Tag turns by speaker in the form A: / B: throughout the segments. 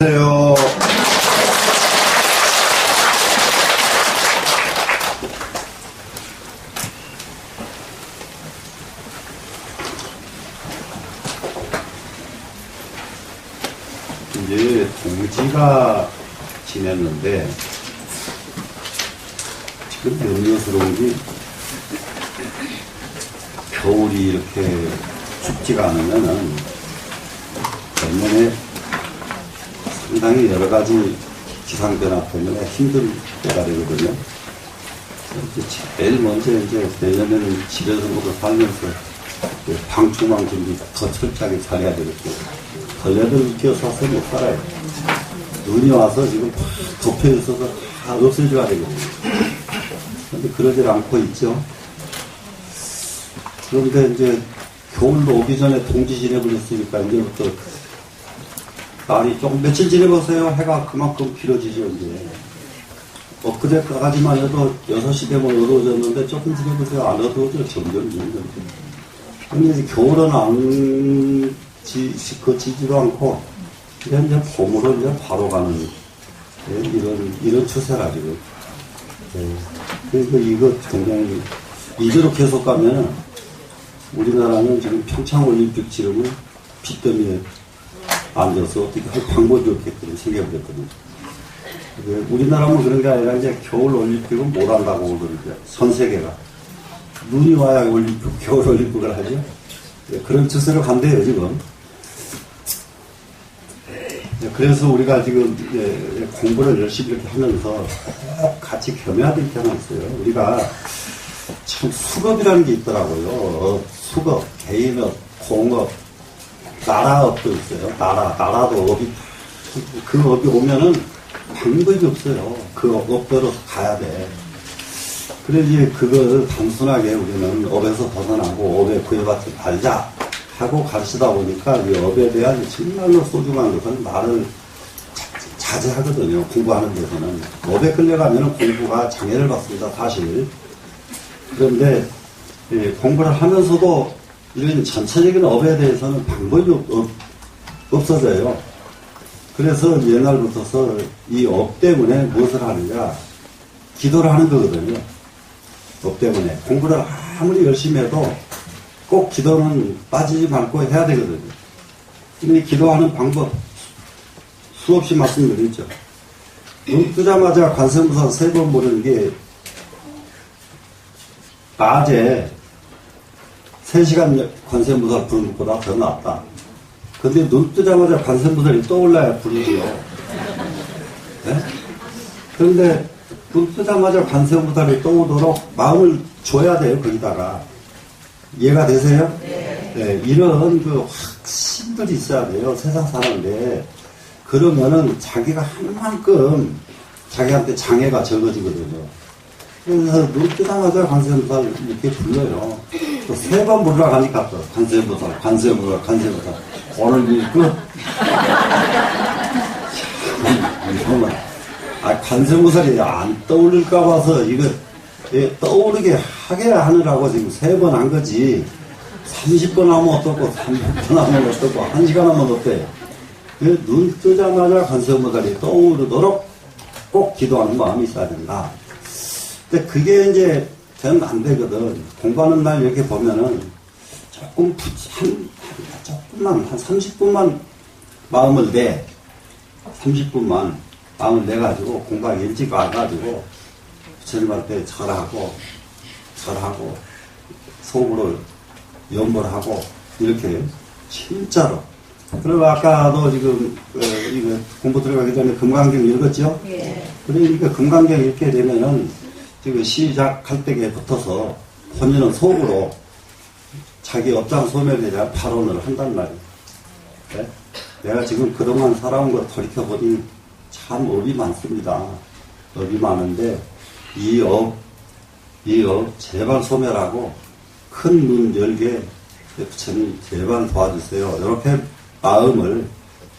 A: 안녕하세요. 이제 동지가 지냈는데 지금 염려스러운 게 겨울이 이렇게 춥지가 않으면은 내년에 상당히 여러 가지 기상변화 때문에 힘든 때가 되거든요. 제일 먼저 이제 내년에는 집에서부터 살면서 방충망 준비 더 철저하게 잘해야 되겠고, 걸레들 끼어서 못 살아요. 눈이 와서 지금 덮여 있어서 다 없애줘야 되거든요. 그런데 그러질 않고 있죠. 그런데 이제 겨울로 오기 전에 동지 지내버렸으니까 이제부터 날이 조금 며칠 지내보세요. 해가 그만큼 길어지죠, 이제. 엊그제까지만 해도 6시 되면 어두워졌는데 조금 지내보세요. 안 어두워져. 점점. 근데 이제 겨울은 지지도 않고, 이제 봄으로 이제 바로 가는, 이런 추세라, 지금. 그래서 이거 굉장히, 이대로 계속 가면은, 우리나라는 지금 평창올림픽 치르면 비 때문에 앉아서 어떻게 할 방법이 없게끔 생겨버렸거든요. 우리나라만 그런 게 아니라 이제 겨울 올림픽은 못 한다고 그러죠. 전 세계가. 눈이 와야 겨울 올림픽을 하죠. 그런 추세로 간대요, 지금. 그래서 우리가 지금 공부를 열심히 이렇게 하면서 같이 겸해야 될 게 하나 있어요. 우리가 참 수급이라는 게 있더라고요. 수급, 개인업, 공업, 나라업도 있어요. 나라도 업이, 그 업이 오면은 방법이 없어요. 그 업대로 가야 돼. 그래, 이제 그걸 단순하게 우리는 업에서 벗어나고 업에 구애받지 말자 하고 가르치다 보니까 이 업에 대한 정말로 소중한 것은 말을 자제하거든요. 공부하는 데서는. 업에 끌려가면 공부가 장애를 받습니다. 사실. 그런데 공부를 하면서도 이런 전체적인 업에 대해서는 방법이 없어져요. 그래서 옛날부터서 이 업 때문에 무엇을 하느냐, 기도를 하는 거거든요. 업 때문에. 공부를 아무리 열심히 해도 꼭 기도는 빠지지 말고 해야 되거든요. 근데 기도하는 방법 수없이 말씀드리죠. 눈 뜨자마자 관세음보살 3번 부르는 게 낮에 3시간 관세음보살 부르는 것보다 더 낫다. 근데 눈 뜨자마자 관세음보살이 떠올라야 부르지요. 네? 그런데 눈 뜨자마자 관세음보살이 떠오도록 마음을 줘야 돼요, 거기다가. 이해가 되세요? 네. 이런 그 확신들이 있어야 돼요, 세상 사는데. 그러면은 자기가 한 만큼 자기한테 장애가 적어지거든요. 그래서 눈 뜨자마자 관세음보살 이렇게 불러요. 또 3번 부르라고 하니까 또 관세음보살. 오늘 일 끝. 정말. 관세음보살이 안 떠오를까 봐서 이거 떠오르게 하게 하느라고 지금 3번 한 거지. 30번 하면 어떻고, 30번 하면 어떻고, 1시간 하면 어때? 눈 뜨자마자 관세음보살이 떠오르도록 꼭 기도하는 마음이 있어야 된다. 근데 그게 이제 되면 안 되거든. 공부하는 날 이렇게 보면은 조금만, 한 30분만 마음을 내. 30분만 마음을 내가지고 공부하기 일찍 와가지고 부처님한테 절하고 속으로 염불하고 이렇게 진짜로. 그리고 아까도 지금 이거 공부 들어가기 전에 금강경 읽었죠? 예. 그러니까 금강경 읽게 되면은 지금 시작할 때에 붙어서 본인은 속으로 자기 업장 소멸에 대한 발언을 한단 말이에요. 네? 내가 지금 그동안 살아온 걸 돌이켜보니 참 업이 많습니다. 업이 많은데 이 업 제발 소멸하고 큰 눈 열게 부처님 제발 도와주세요. 이렇게 마음을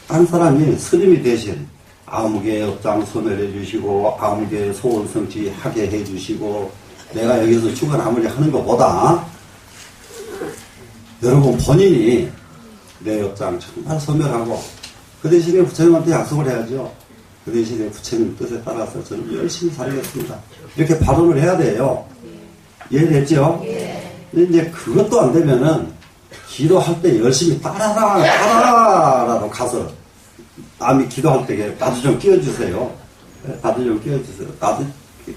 A: 딴 사람이 스님이 대신 아무개 업장 소멸해 주시고 아무개 소원 성취하게 해 주시고 내가 여기서 죽어나무리 하는 것보다 여러분 본인이 내 업장 정말 소멸하고 그 대신에 부처님한테 약속을 해야죠. 그 대신에 부처님 뜻에 따라서 저는 열심히 살겠습니다. 이렇게 발언을 해야 돼요. 이해됐죠? 근데 이제 그것도 안 되면은 기도할 때 열심히 따라라도 가서 남이 기도할 때 나도 좀 끼워주세요. 나도 좀 끼워주세요. 나도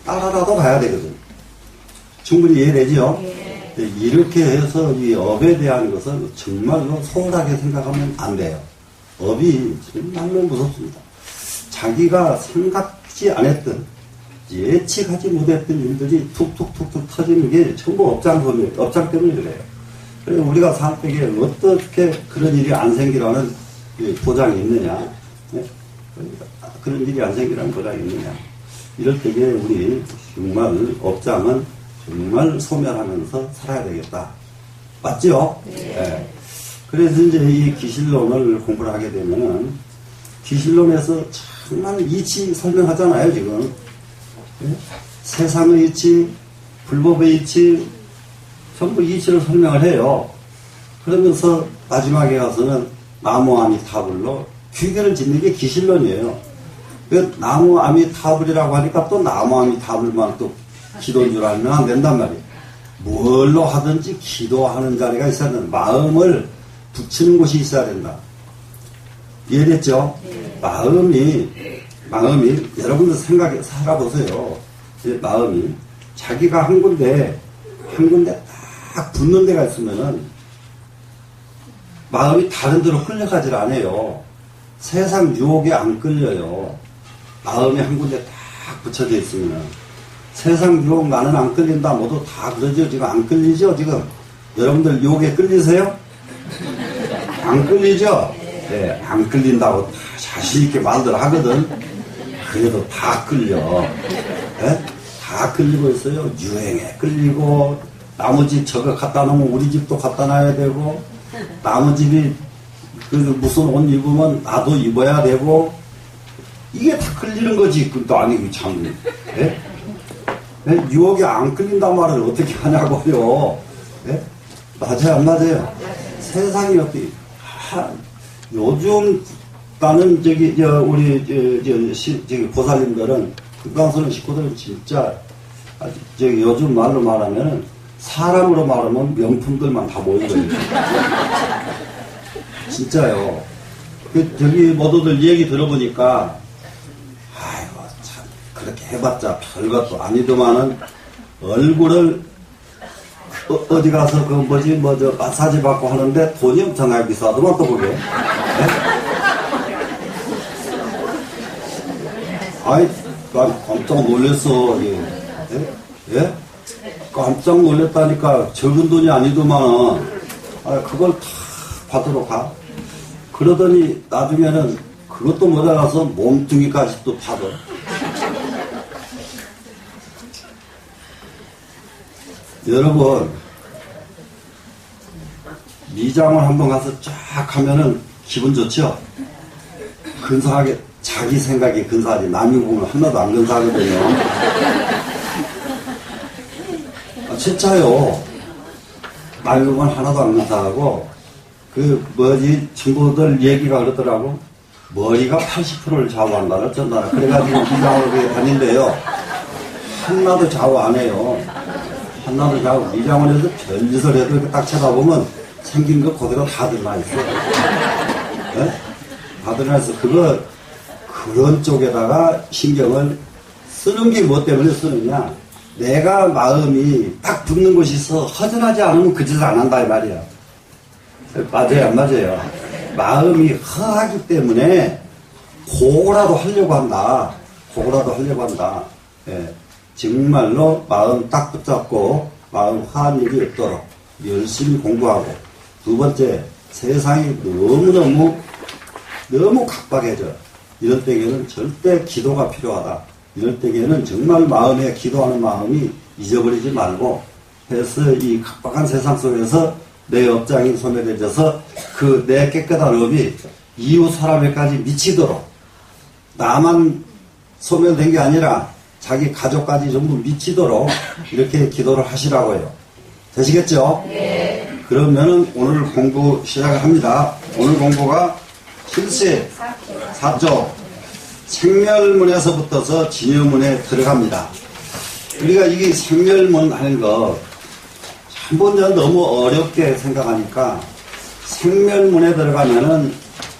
A: 따라라도 가야 되거든. 충분히 이해되죠? 이렇게 해서 이 업에 대한 것은 정말로 소홀하게 생각하면 안 돼요. 업이 정말로 무섭습니다. 자기가 생각지 않았던, 예측하지 못했던 일들이 툭툭툭툭 터지는 게 전부 업장 때문에 그래요. 그래서 우리가 살 때에 어떻게 그런 일이 안 생기라는 보장이 있느냐? 그런 일이 안 생기라는 보장이 있느냐? 이럴 때에 우리 정말 업장은 정말 소멸하면서 살아야 되겠다. 맞죠? 네. 그래서 이제 이 기실론을 공부를 하게 되면은 기실론에서 정말 이치 설명하잖아요, 지금. 네? 세상의 이치, 불법의 이치, 전부 이치를 설명을 해요. 그러면서 마지막에 가서는 나무 아미타불로 귀결을 짓는 게 기실론이에요. 그 나무 아미타불이라고 하니까 또 나무 아미타불만 또 기도인 줄 알면 안 된단 말이에요. 뭘로 하든지 기도하는 자리가 있어야 된다. 마음을 붙이는 곳이 있어야 된다. 이해됐죠? 마음이 여러분들 생각해 살아보세요. 마음이 자기가 한 군데 딱 붙는 데가 있으면은 마음이 다른 데로 끌려가질 않아요. 세상 유혹에 안 끌려요. 마음이 한 군데 딱 붙여져 있으면은 세상 유혹 나는 안 끌린다. 모두 다 그러죠. 지금 안 끌리죠? 지금 여러분들 유혹에 끌리세요? 안 끌리죠? 네, 안 끌린다고 자신있게 말들 하거든. 그래도 다 끌려. 네? 다 끌리고 있어요. 유행에 끌리고, 나무 집 저거 갖다 놓으면 우리 집도 갖다 놔야 되고, 나무 집이 그 무슨 옷 입으면 나도 입어야 되고, 이게 다 끌리는 거지. 그것도 아니고 참. 네? 네? 유혹에 안 끌린단 말을 어떻게 하냐고요. 네? 맞아요, 안 맞아요? 세상이 어떻게, 요즘 나는 우리 보살님들은 금강스러운 식구들은 진짜 요즘 말로 말하면은 사람으로 말하면 명품들만 다 모이거든요. 진짜요. 저기 모두들 얘기 들어보니까 아이고 참 그렇게 해봤자 별것도 아니더만은 얼굴을 어디 가서 저 마사지 받고 하는데 돈이 엄청나게 비싸더만 또 그게. 네? 아이, 난 깜짝 놀랐어. 예? 예? 깜짝 놀랐다니까 적은 돈이 아니더만 그걸 다 받으러 가. 그러더니 나중에는 그것도 모자라서 몸뚱이까지 또 받아. 여러분, 미장을 한번 가서 쫙 하면은 기분 좋죠? 근사하게, 자기 생각이 근사하지, 남이 보면 하나도 안 근사하거든요. 진짜요. 남이 보면 하나도 안 근사하고, 친구들 얘기가 그러더라고. 머리가 80%를 좌우한다, 어쩐다. 그래가지고 미장을 다닌대요. 하나도 좌우 안 해요. 한나도 자고 미장원에서 별짓을 해도 이렇게 딱 쳐다보면 생긴 거 그대로 다 드러나 있어. 네? 다 드러나 있어. 그런 쪽에다가 신경을 쓰는 게 뭐 때문에 쓰느냐. 내가 마음이 딱 붙는 곳이 있어. 허전하지 않으면 그 짓을 안 한다 이 말이야. 맞아요, 안 맞아요? 마음이 허하기 때문에 고라도 하려고 한다. 예. 정말로 마음 딱 붙잡고 마음 화한 일이 없도록 열심히 공부하고, 두 번째, 세상이 너무 각박해져. 이럴 때에는 절대 기도가 필요하다. 이럴 때에는 정말 마음에 기도하는 마음이 잊어버리지 말고 해서 이 각박한 세상 속에서 내 업장이 소멸해져서 내 깨끗한 업이 이웃 사람에까지 미치도록, 나만 소멸된 게 아니라 자기 가족까지 전부 미치도록 이렇게 기도를 하시라고요. 되시겠죠? 네. 그러면은 오늘 공부 시작을 합니다. 오늘 공부가 실세 4조 생멸문에서부터서 진여문에 들어갑니다. 우리가 이게 생멸문 하는 거 한번 너무 어렵게 생각하니까 생멸문에 들어가면은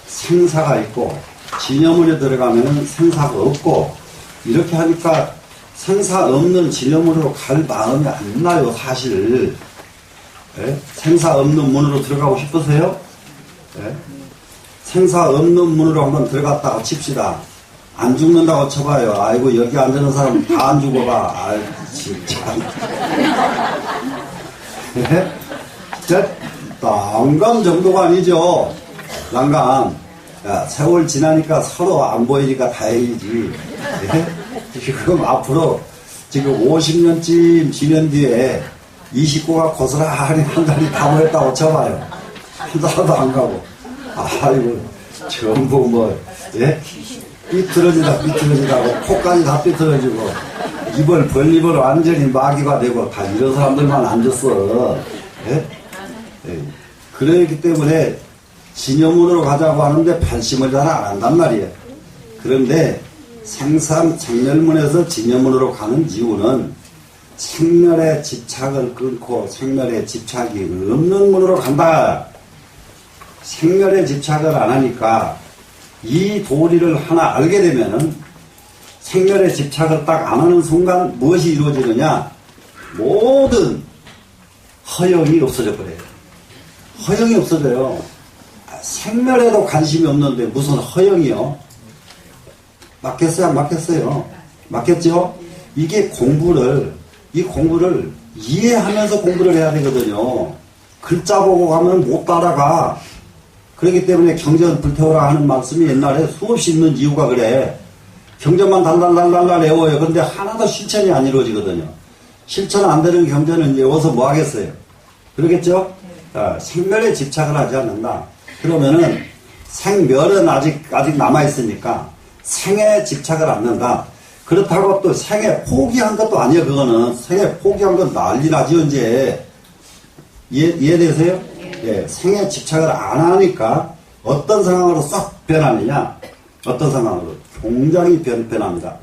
A: 생사가 있고 진여문에 들어가면은 생사가 없고 이렇게 하니까 생사 없는 진여문으로 갈 마음이 안 나요, 사실. 예? 생사 없는 문으로 들어가고 싶으세요? 예? 생사 없는 문으로 한번 들어갔다가 칩시다. 안 죽는다고 쳐봐요. 아이고, 여기 앉는 사람 다 안 죽어봐. 아이, 진짜. 예? 난감 정도가 아니죠. 난감. 야, 세월 지나니까 서로 안 보이니까 다행이지. 예? 지금 앞으로 지금 50년쯤 지난 뒤에 이 식구가 고스란히 한 달이 다 모였다고 쳐봐요. 한 달도 안 가고. 아이고, 전부 뭐, 예? 삐뚤어지다고, 코까지 다 삐뚤어지고, 입을 벌리면 완전히 마귀가 되고, 다 이런 사람들만 앉았어. 예? 예. 그러기 때문에 진여문으로 가자고 하는데 판심을 잘 안 한단 말이에요. 그런데 생멸문에서 진여문으로 가는 이유는 생멸의 집착을 끊고 생멸의 집착이 없는 문으로 간다. 생멸의 집착을 안 하니까 이 도리를 하나 알게 되면은 생멸의 집착을 딱 안 하는 순간 무엇이 이루어지느냐? 모든 허영이 없어져 버려요. 허영이 없어져요. 생멸에도 관심이 없는데 무슨 허영이요? 맞겠어요? 안 맞겠어요? 맞겠죠? 이게 이 공부를 이해하면서 공부를 해야 되거든요. 글자 보고 가면 못 따라가. 그렇기 때문에 경전 불태워라 하는 말씀이 옛날에 수없이 있는 이유가 그래. 경전만 달달달달 외워요. 근데 하나도 실천이 안 이루어지거든요. 실천 안 되는 경전은 외워서 뭐 하겠어요? 그러겠죠? 자, 생멸에 집착을 하지 않는다. 그러면은 생멸은 아직 남아있으니까 생에 집착을 않는다. 그렇다고 또 생에 포기한 것도 아니에요. 그거는 생에 포기한 건 난리 나죠. 이제 이해되세요? 예, 생에 집착을 안 하니까 어떤 상황으로 쏙 변하느냐? 어떤 상황으로? 굉장히 변합니다.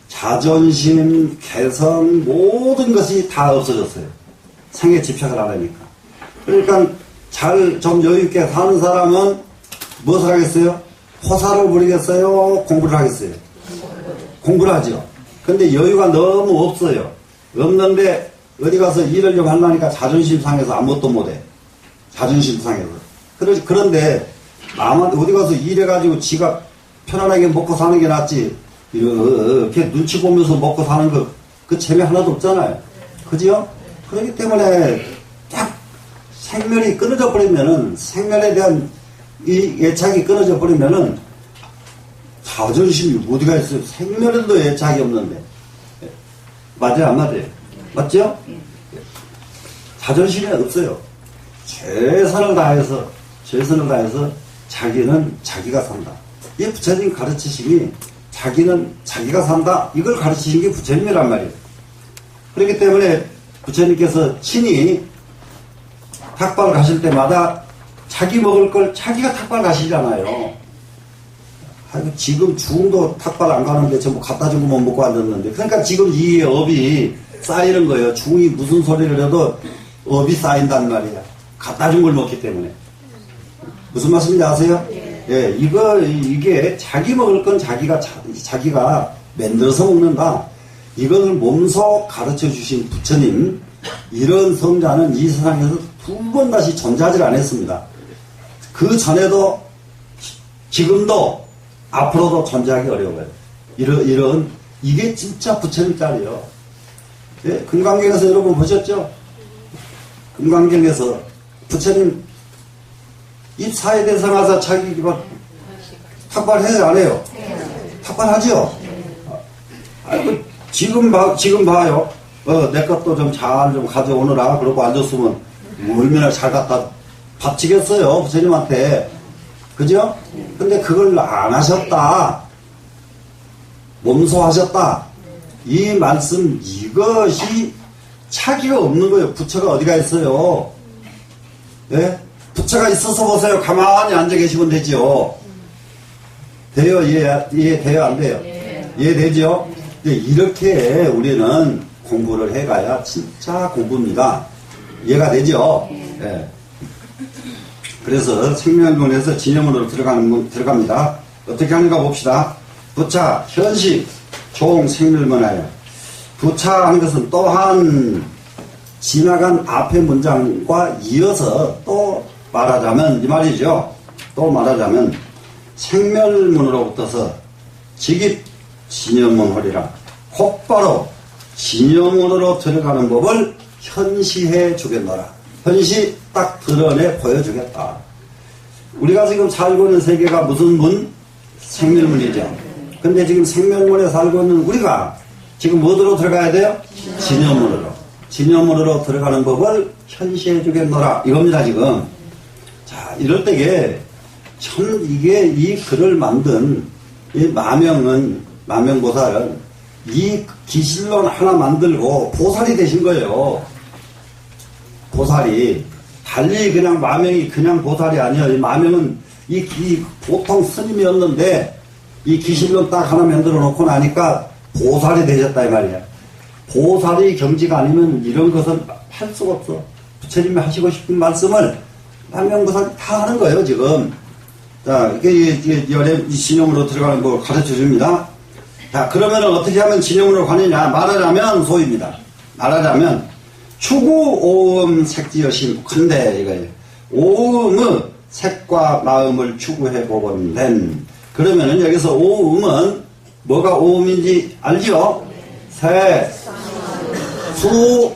A: 자존심, 개성, 모든 것이 다 없어졌어요. 생에 집착을 안 하니까. 그러니까 잘 좀 여유있게 사는 사람은 무엇을 하겠어요? 호사를 부리겠어요? 공부를 하겠어요? 공부를 하죠. 근데 여유가 너무 없어요. 없는데 어디 가서 일을 좀 하려니까 자존심 상해서 아무것도 못해. 자존심 상해서. 그런데 남한테 어디 가서 일해가지고 지가 편안하게 먹고 사는 게 낫지. 이렇게 눈치 보면서 먹고 사는 거, 그 재미 하나도 없잖아요. 그죠? 그렇기 때문에 딱 생멸이 끊어져 버리면은, 생멸에 대한 이 애착이 끊어져 버리면은 자존심이 어디가 있어요? 생멸에도 애착이 없는데. 맞아요? 안 맞아요? 맞죠? 자존심이 없어요. 최선을 다해서 자기는 자기가 산다. 이 부처님 가르치심이 자기는 자기가 산다. 이걸 가르치신 게 부처님이란 말이에요. 그렇기 때문에 부처님께서 친히 탁발 가실 때마다 자기 먹을 걸 자기가 탁발 가시잖아요. 아이고, 지금 중도 탁발 안 가는데 전부 갖다 준 것만 먹고 앉았는데. 그러니까 지금 이 업이 쌓이는 거예요. 중이 무슨 소리를 해도 업이 쌓인단 말이야. 갖다 준 걸 먹기 때문에. 무슨 말씀인지 아세요? 예, 이게 자기 먹을 건 자기가 만들어서 먹는다. 이걸 몸소 가르쳐 주신 부처님, 이런 성자는 이 세상에서 두 번 다시 존재하지 않았습니다. 그 전에도, 지금도, 앞으로도 존재하기 어려워요. 이게 진짜 부처님 딸이에요. 예, 금강경에서 여러분 보셨죠? 금강경에서 부처님 입사에 대상하자 자기 탁발해요, 안 해요? 탁발하죠? 아이고, 지금 봐요. 내 것도 좀 잘 좀 가져오느라. 그러고 앉았으면 얼마나 잘 갖다 바치겠어요, 부처님한테. 그죠? 근데 그걸 안 하셨다. 몸소 하셨다. 이 말씀, 이것이 차기가 없는 거예요. 부처가 어디가 있어요? 예? 부처가 있어서 보세요. 가만히 앉아 계시면 되지요. 돼요? 이해돼요? 안 돼요? 이해되죠? 이렇게 우리는 공부를 해가야 진짜 공부입니다. 이해가 되죠? 예. 그래서 생명론에서 진영으로 들어갑니다. 어떻게 하는가 봅시다. 부차, 현식, 종, 생멸문화예요. 부차하는 것은 또한 지나간 앞의 문장과 이어서 또 말하자면 이 말이죠. 또 말하자면 생멸문으로부터서 직입 진영문홀이라 곧바로 진영문으로 들어가는 법을 현시해 주겠노라. 현시 딱 드러내 보여주겠다. 우리가 지금 살고 있는 세계가 무슨 문? 생멸문이죠. 근데 지금 생멸문에 살고 있는 우리가 지금 뭐로 들어가야 돼요? 진영문으로. 진영문으로 들어가는 법을 현시해 주겠노라. 이겁니다, 지금. 자, 이럴 때에 참 이게 이 글을 만든 이 마명보살은 이 기실론 하나 만들고 보살이 되신 거예요. 보살이. 달리 그냥 마명이 그냥 보살이 아니에요. 이 마명은 보통 스님이었는데 이 기실론 딱 하나 만들어 놓고 나니까 보살이 되셨다 이 말이야. 보살이 경지가 아니면 이런 것은 할 수가 없어. 부처님이 하시고 싶은 말씀을 마명보살이 다 하는 거예요, 지금. 자, 이게 열의 진영으로 들어가는 걸 가르쳐 줍니다. 자, 그러면은 어떻게 하면 진영으로 가느냐? 말하자면 소입니다. 말하자면, 추구, 오음, 색지여심, 큰데, 이거예요. 오음의 색과 마음을 추구해 보건 된. 그러면은 여기서 오음은 뭐가 오음인지 알죠? 색, 수,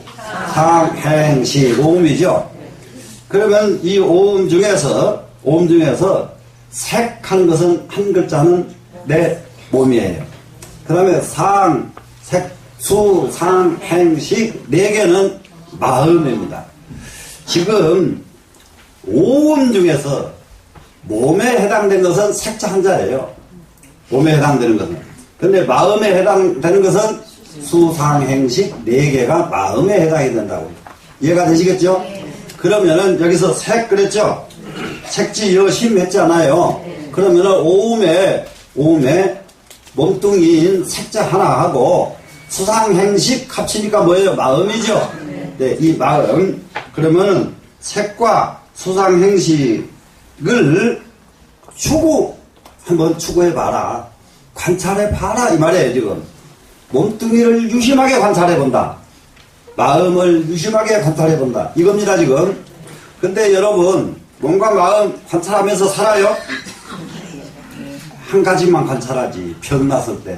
A: 상, 행, 시, 오음이죠? 그러면 이 오음 중에서 색하는 것은 한 글자는 내 몸이에요. 그 다음에 상, 색, 수, 상, 행, 식, 네 개는 마음입니다. 지금 오음 중에서 몸에 해당된 것은 색자 한자예요. 몸에 해당되는 것은. 근데 마음에 해당되는 것은 수, 상, 행, 식, 네 개가 마음에 해당이 된다고. 이해가 되시겠죠? 그러면은 여기서 색 그랬죠? 색지 여심 했잖아요. 그러면은 오음에 몸뚱이인 색자 하나하고 수상행식 합치니까 뭐예요? 마음이죠? 네, 이 마음. 그러면은 색과 수상행식을 한번 추구해봐라. 관찰해봐라. 이 말이에요, 지금. 몸뚱이를 유심하게 관찰해본다. 마음을 유심하게 관찰해본다. 이겁니다, 지금. 근데 여러분, 몸과 마음 관찰하면서 살아요? 한 가지만 관찰하지. 병났을 때.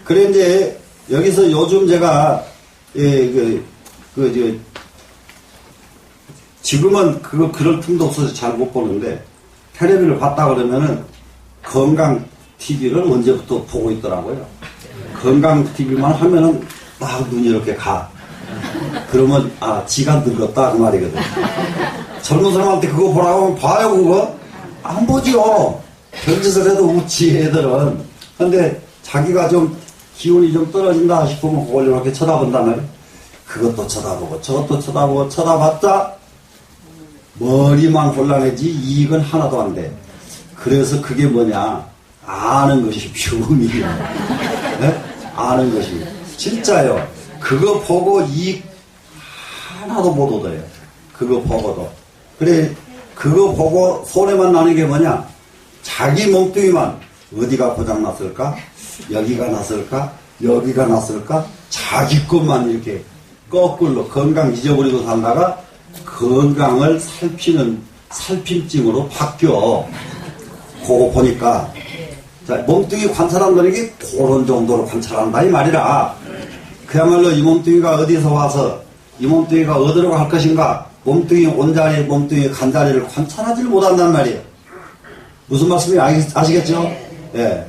A: 그래, 이제, 여기서 요즘 제가, 지금은 그럴 틈도 없어서 잘 못 보는데, 텔레비를 봤다 그러면은, 건강 TV를 언제부터 보고 있더라고요. 건강 TV만 하면은, 막 눈이 이렇게 가. 그러면, 지가 늙었다. 그 말이거든. 젊은 사람한테 그거 보라고 하면 봐요, 그거? 안 보지요. 별짓을 해도 웃지, 애들은. 근데 자기가 좀 기운이 좀 떨어진다 싶으면 그걸 이렇게 쳐다본단 말이에요. 그것도 쳐다보고 저것도 쳐다보고 쳐다봤자 머리만 혼란해지 이익은 하나도 안 돼. 그래서 그게 뭐냐. 아는 것이 병이에요. 네? 아는 것이. 진짜요. 그거 보고 이익 하나도 못 얻어요. 그거 보고도. 그래, 그거 보고 손해만 나는 게 뭐냐? 자기 몸뚱이만 어디가 고장났을까? 여기가 났을까? 여기가 났을까? 자기 것만 이렇게 거꾸로 건강 잊어버리고 살다가 건강을 살핌증으로 바뀌어. 그거 보니까. 자, 몸뚱이 관찰한다는 게 그런 정도로 관찰한다 이 말이라. 그야말로 이 몸뚱이가 어디서 와서 이 몸뚱이가 어디로 갈 것인가? 몸뚱이 온자리, 몸뚱이 간자리를 관찰하지를 못한단 말이에요. 무슨 말씀인지 아시겠죠? 예.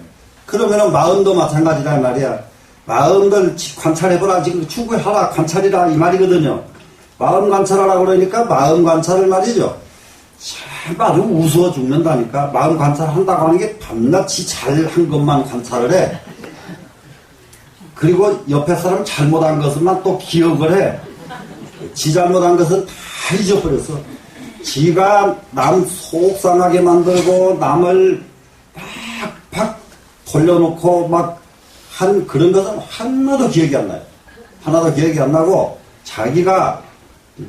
A: 그러면은 마음도 마찬가지란 말이야. 마음들 관찰해보라. 지금 추구하라. 관찰이라. 이 말이거든요. 마음 관찰하라 그러니까 마음 관찰을 말이죠. 정말 우스워 죽는다니까. 마음 관찰한다고 하는 게 밤낮이 잘한 것만 관찰을 해. 그리고 옆에 사람 잘못한 것만 또 기억을 해. 지 잘못한 것은 다 다 잊어버렸어. 지가 남 속상하게 만들고 남을 팍팍 돌려놓고 막 한 그런 것은 하나도 기억이 안 나요. 하나도 기억이 안 나고 자기가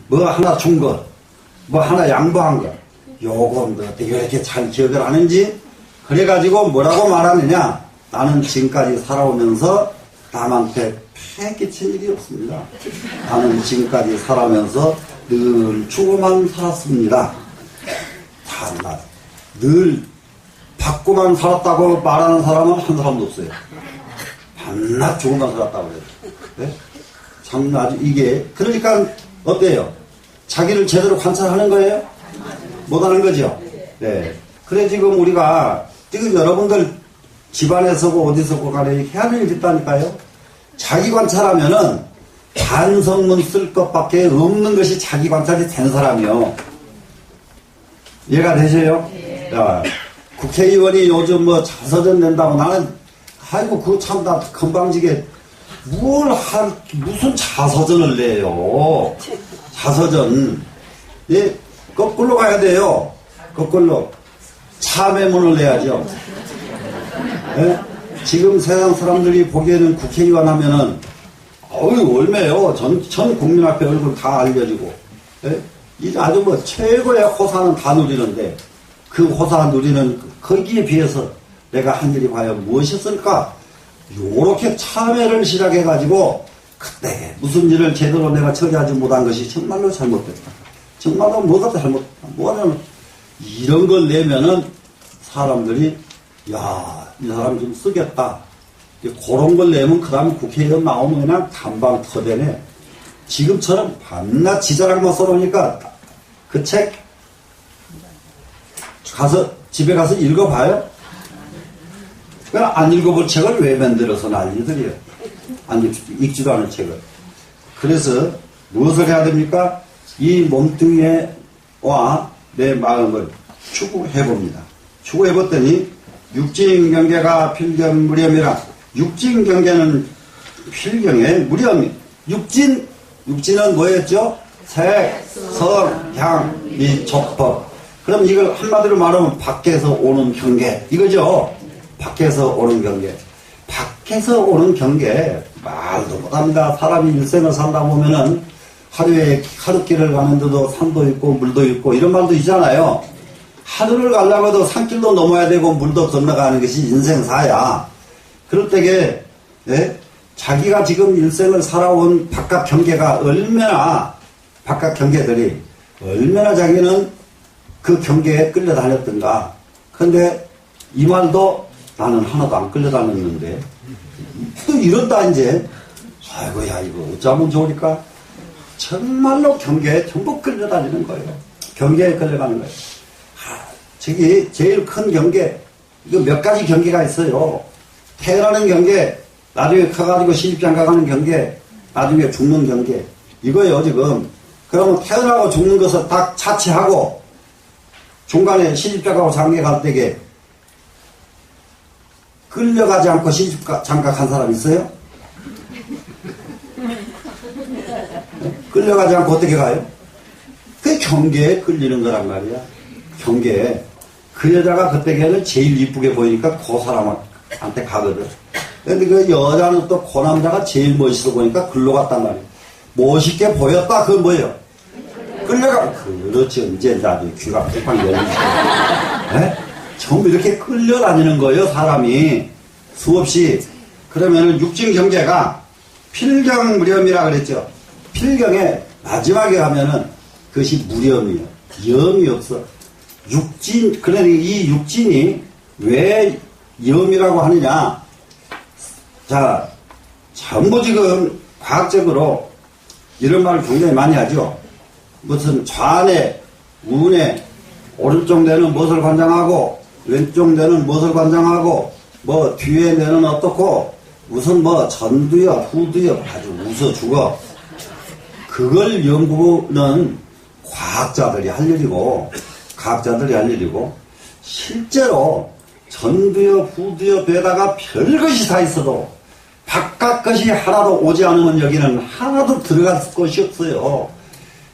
A: 뭐 하나 준 것, 뭐 하나 양보한 것, 요건 뭐 어떻게 이렇게 잘 기억을 하는지 그래가지고 뭐라고 말하느냐. 나는 지금까지 살아오면서 남한테 폐 끼친 일이 없습니다. 나는 지금까지 살아오면서 늘 주고만 살았습니다. 참나 늘 받고만 살았다고 말하는 사람은 한 사람도 없어요. 밤낮 주고만 살았다고 그래요. 네? 참 아주 이게 그러니까 어때요? 자기를 제대로 관찰하는 거예요? 못하는 거죠? 네. 그래 지금 우리가 지금 여러분들 집안에서고 어디서고 간에 해야 할 일이 있다니까요. 자기 관찰하면은 반성문 쓸 것밖에 없는 것이 자기 관찰이 된 사람이요. 이해가 되세요? 야, 국회의원이 요즘 뭐 자서전 낸다고 나는 아이고 그거 참 나 건방지게 무슨 자서전을 내요. 자서전. 예, 거꾸로 가야 돼요. 거꾸로. 참회문을 내야죠. 예? 지금 세상 사람들이 보기에는 국회의원 하면은, 얼매요. 전 국민 앞에 얼굴 다 알려지고. 예? 이제 아주 뭐 최고의 호사는 다 누리는데, 그 호사 누리는 거기에 비해서 내가 한 일이 과연 무엇이었을까? 요렇게 참회를 시작해가지고, 그때 무슨 일을 제대로 내가 처리하지 못한 것이 정말로 잘못됐다. 정말로 뭐가 잘못됐다. 뭐냐면, 이런 걸 내면은 사람들이, 야, 이 사람 좀 쓰겠다. 그런 걸 내면 그 다음에 국회의원 나오면 그냥 단방 터대네. 지금처럼 밤낮 지자랑만 써놓으니까 그 책 집에 가서 읽어봐요? 그냥 안 읽어볼 책을 왜 만들어서 난리들이에요. 읽지도 않은 책을. 그래서 무엇을 해야 됩니까? 이 몸뚱이와 내 마음을 추구해봅니다. 추구해봤더니 육진경계가 필경무렴이라. 육진경계는 필경의 무렴이. 육진은 뭐였죠? 색, 성, 향, 미, 촉법. 그럼 이걸 한마디로 말하면 밖에서 오는 경계 이거죠. 밖에서 오는 경계. 밖에서 오는 경계 말도 못합니다. 사람이 일생을 살다 보면은 하루에 하루길을 가는데도 산도 있고 물도 있고 이런 말도 있잖아요. 하늘을 가려고도 산길도 넘어야 되고 물도 건너가는 것이 인생사야. 그럴 때에 예? 자기가 지금 일생을 살아온 바깥 경계가 얼마나 바깥 경계들이 얼마나 자기는 그 경계에 끌려다녔던가. 그런데 이 말도 나는 하나도 안 끌려다녔는데 또 이런다 이제. 아이고야 이거 어쩌면 좋으니까 정말로 경계에 전부 끌려다니는 거예요. 경계에 끌려가는 거예요. 저기 제일 큰 경계 이거 몇 가지 경계가 있어요. 태어나는 경계, 나중에 커가지고 시집장가 가는 경계, 나중에 죽는 경계 이거예요 지금. 그러면 태어나고 죽는 것을 딱 차치하고 중간에 시집장가고 장가 갈 때에 끌려가지 않고 시집장가 간 사람 있어요? 끌려가지 않고 어떻게 가요? 그 경계에 끌리는 거란 말이야. 경계에. 그 여자가 그때에는 제일 이쁘게 보이니까 그 사람한테 가거든. 근데 그 여자는 또 그 남자가 제일 멋있어 보니까 글로 갔단 말이야. 멋있게 보였다. 그건 뭐예요? 끌려가. 그렇지. 이제 나도 귀가 팍팍 열리죠. 네? 전부 이렇게 끌려다니는 거예요. 사람이. 수없이. 그러면은 육진 경계가 필경무렴이라 그랬죠. 필경에 마지막에 가면은 그것이 무렴이에요. 염이 없어. 육진, 그러니까 이 육진이 왜 염이라고 하느냐. 자, 전부 지금 과학적으로 이런 말을 굉장히 많이 하죠. 무슨 좌뇌, 우뇌, 오른쪽 뇌는 무엇을 관장하고, 왼쪽 뇌는 무엇을 관장하고, 뭐 뒤에 뇌는 어떻고, 무슨 뭐 전두엽, 후두엽 아주 웃어 죽어. 그걸 연구는 과학자들이 할 일이고, 실제로 전두엽, 후두엽에다가 별것이 다 있어도 바깥 것이 하나도 오지 않으면 여기는 하나도 들어갈 것이 없어요.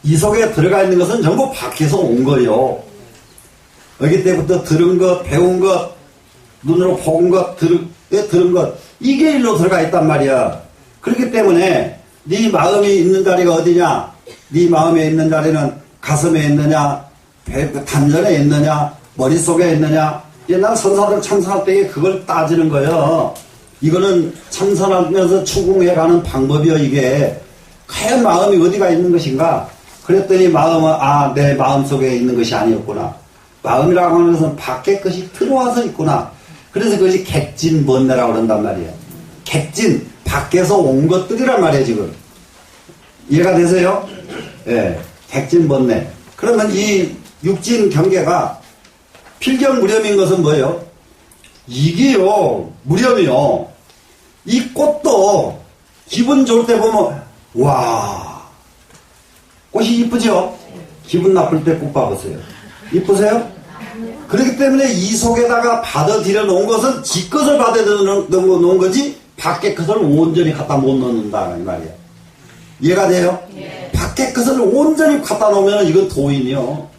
A: 이 속에 들어가 있는 것은 전부 밖에서 온 거예요. 어릴 때부터 들은 것, 배운 것, 눈으로 본 것, 들은 것, 이게 일로 들어가 있단 말이야. 그렇기 때문에 네 마음이 있는 자리가 어디냐? 네 마음에 있는 자리는 가슴에 있느냐? 단전에 있느냐? 머릿속에 있느냐? 옛날 선사들 참선할 때 그걸 따지는 거예요. 이거는 참선하면서 추궁해가는 방법이요, 이게. 과연 마음이 어디가 있는 것인가? 그랬더니 마음은, 내 마음속에 있는 것이 아니었구나. 마음이라고 하는 것은 밖에 것이 들어와서 있구나. 그래서 그것이 객진번뇌라고 그런단 말이에요. 객진, 밖에서 온 것들이란 말이에요, 지금. 이해가 되세요? 예, 객진번뇌. 그러면 이 육진 경계가 필경무렴인 것은 뭐예요? 이게요, 무렴이요. 이 꽃도 기분 좋을 때 보면, 와, 꽃이 이쁘죠? 기분 나쁠 때 꽃 봐보세요. 이쁘세요? 그렇기 때문에 이 속에다가 받아들여 놓은 것은 지 것을 받아들여 놓은 거지, 밖에 것을 온전히 갖다 못 넣는다, 이 말이야. 이해가 돼요? 예. 밖에 것을 온전히 갖다 놓으면 이건 도인이요.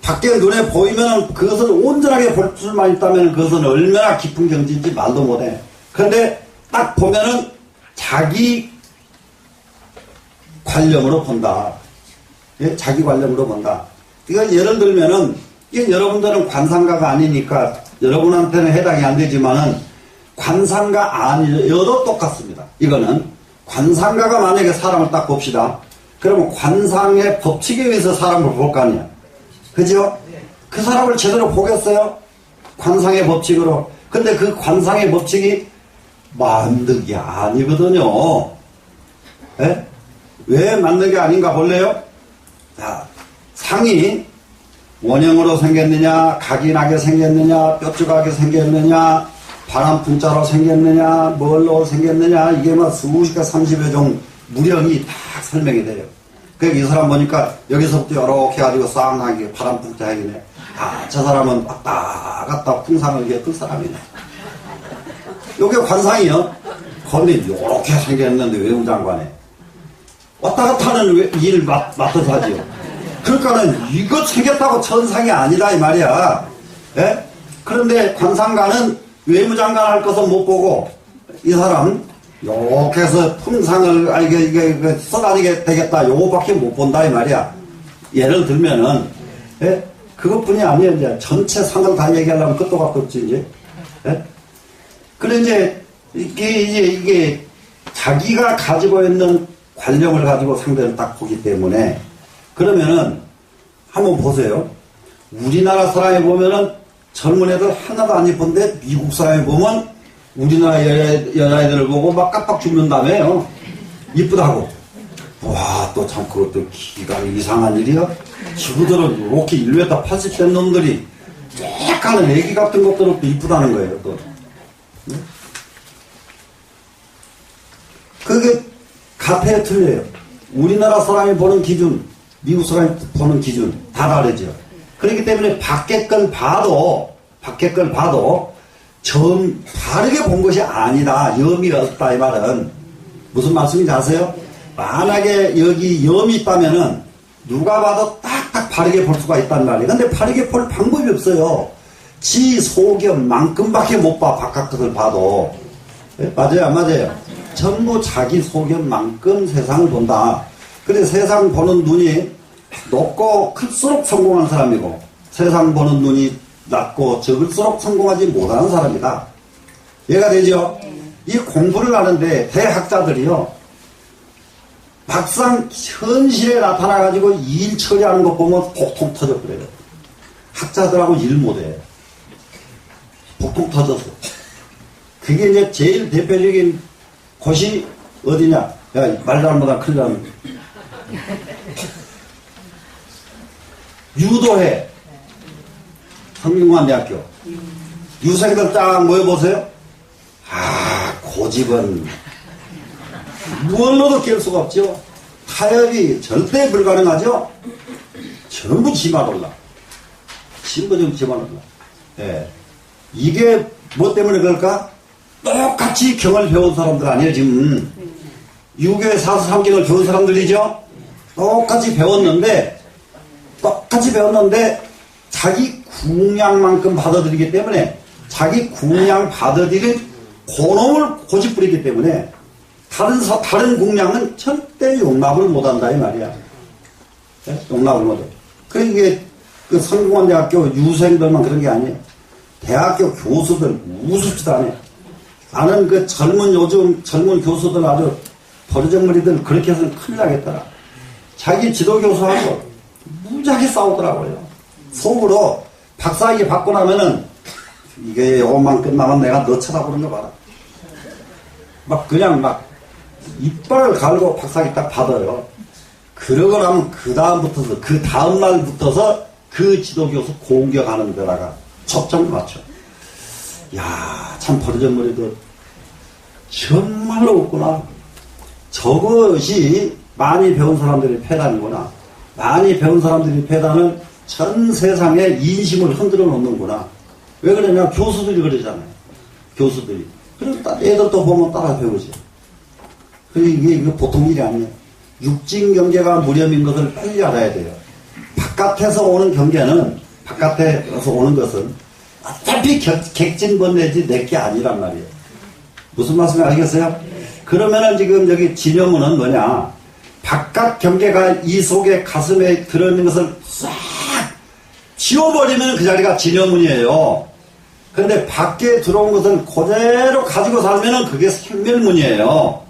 A: 밖에 눈에 보이면 그것을 온전하게 볼 수만 있다면 그것은 얼마나 깊은 경지인지 말도 못해. 그런데 딱 보면은 자기 관념으로 본다. 예? 자기 관념으로 본다. 이건 예를 들면은, 이게 여러분들은 관상가가 아니니까 여러분한테는 해당이 안 되지만은 관상가 아니어도 똑같습니다. 이거는 관상가가 만약에 사람을 딱 봅시다. 그러면 관상의 법칙에 의해서 사람을 볼 거 아니야. 그죠? 그 사람을 제대로 보겠어요? 관상의 법칙으로. 근데 그 관상의 법칙이 만든 게 아니거든요. 예? 왜 만든 게 아닌가 볼래요? 자, 상이 원형으로 생겼느냐, 각인하게 생겼느냐, 뾰족하게 생겼느냐, 바람 분자로 생겼느냐, 뭘로 생겼느냐, 이게 막 수십가 30여 종 무령이 다 설명이 돼요. 그러니까 이 사람 보니까 여기서부터 이렇게 해가지고 쌍하게 바람 분자 하기네. 저 사람은 왔다 갔다 풍상을 겪을 사람이네. 요게 관상이요. 근데 이렇게 생겼는데 외무장관에 왔다 갔다 하는 일을 맡아서 하지요. 그러니까는 이거 생겼다고 천상이 아니다 이 말이야. 예? 그런데 관상가는 외무장관 할 것은 못 보고 이 사람 요렇게 해서 풍상을 이게 써다니게 되겠다 요거밖에 못 본다 이 말이야. 예를 들면은 예? 그것뿐이 아니에요. 이제 전체 상을 다 얘기하려면 끝도 갖고 없지 이제. 예? 그래 이제 이게 자기가 가지고 있는 관념을 가지고 상대를 딱 보기 때문에 그러면은 한번 보세요. 우리나라 사람이 보면은 젊은 애들 하나도 안 예쁜데 미국 사람이 보면 우리나라 여자애들을 보고 막 깜빡 죽는다며요. 이쁘다고. 와, 또 참 그것도 기가 이상한 일이야. 지구들은 이렇게 1m 80된 놈들이 쬐까는 애기 같은 것들은 또 이쁘다는 거예요. 또. 그게 가패에 틀려요. 우리나라 사람이 보는 기준, 미국 사람이 보는 기준 다 다르죠. 그렇기 때문에 밖에 걸 봐도 바르게 본 것이 아니다. 염이 없다 이 말은 무슨 말씀인지 아세요? 만약에 여기 염이 있다면은 누가 봐도 딱딱 바르게 볼 수가 있단 말이에요. 근데 바르게 볼 방법이 없어요. 지 소견만큼밖에 못 봐. 바깥 것을 봐도. 네? 맞아요 안 맞아요? 전부 자기 소견만큼 세상을 본다. 근데 세상 보는 눈이 높고 클수록 성공한 사람이고 세상 보는 눈이 낮고 적을수록 성공하지 못하는 사람이다. 이해가 되죠? 이 공부를 하는데 대학자들이요. 막상 현실에 나타나가지고 일 처리하는 것 보면 폭통 터져버려요. 학자들하고 일 못해. 폭통 터졌어. 그게 이제 제일 대표적인 곳이 어디냐? 야, 말 잘못하면 큰일 나는. 유도회. 성균관대학교. 유생들 딱 모여보세요. 고집은 무얼로도 깰 수가 없죠. 타협이 절대 불가능하죠. 전부 지마올라. 전부 좀 지마올라. 예. 이게 뭐 때문에 그럴까? 똑같이 경을 배운 사람들 아니에요, 지금. 유교의 사수삼경을 배운 사람들이죠? 똑같이 배웠는데 자기 궁양만큼 받아들이기 때문에 자기 궁양 받아들인 그놈을 고집부리기 때문에 다른 궁양은 절대 용납을 못한다 이 말이야. 네? 용납을 못해. 그게 그 성공한 대학교 유생들만 그런 게 아니에요. 대학교 교수들 우습지도 않아요. 나는 그 요즘 젊은 교수들 아주 버르장머리들 그렇게 해서는 큰일 나겠더라. 자기 지도교수하고 무지하게 싸우더라고요. 속으로 박사학위 받고 나면은 이게 요것만 끝나면 내가 너 쳐다보는 거 봐라. 그냥 이빨을 갈고 박사학위 딱 받아요. 그러고 나면 그 다음날부터서 그 지도교수 공격하는 데다가 초점을 맞춰. 야, 참 버르장머리도 정말로 없구나. 저것이 많이 배운 사람들이 패단이구나. 많이 배운 사람들이 패단은 전 세상의 인심을 흔들어 놓는구나. 왜 그러냐? 교수들이 그러잖아요. 교수들이. 그래서 애들도 보면 따라 배우지. 이게 보통 일이 아니에요. 육진 경계가 무렴인 것을 빨리 알아야 돼요. 바깥에서 오는 것은 어차피 객진번내지 내게 아니란 말이에요. 무슨 말씀인지 알겠어요? 그러면은 지금 여기 진여문은 뭐냐? 바깥 경계가 이 속에 가슴에 들어있는 것을 싹 지워버리면 그 자리가 진여문이에요. 그런데 밖에 들어온 것을 그대로 가지고 살면은 그게 생멸문이에요.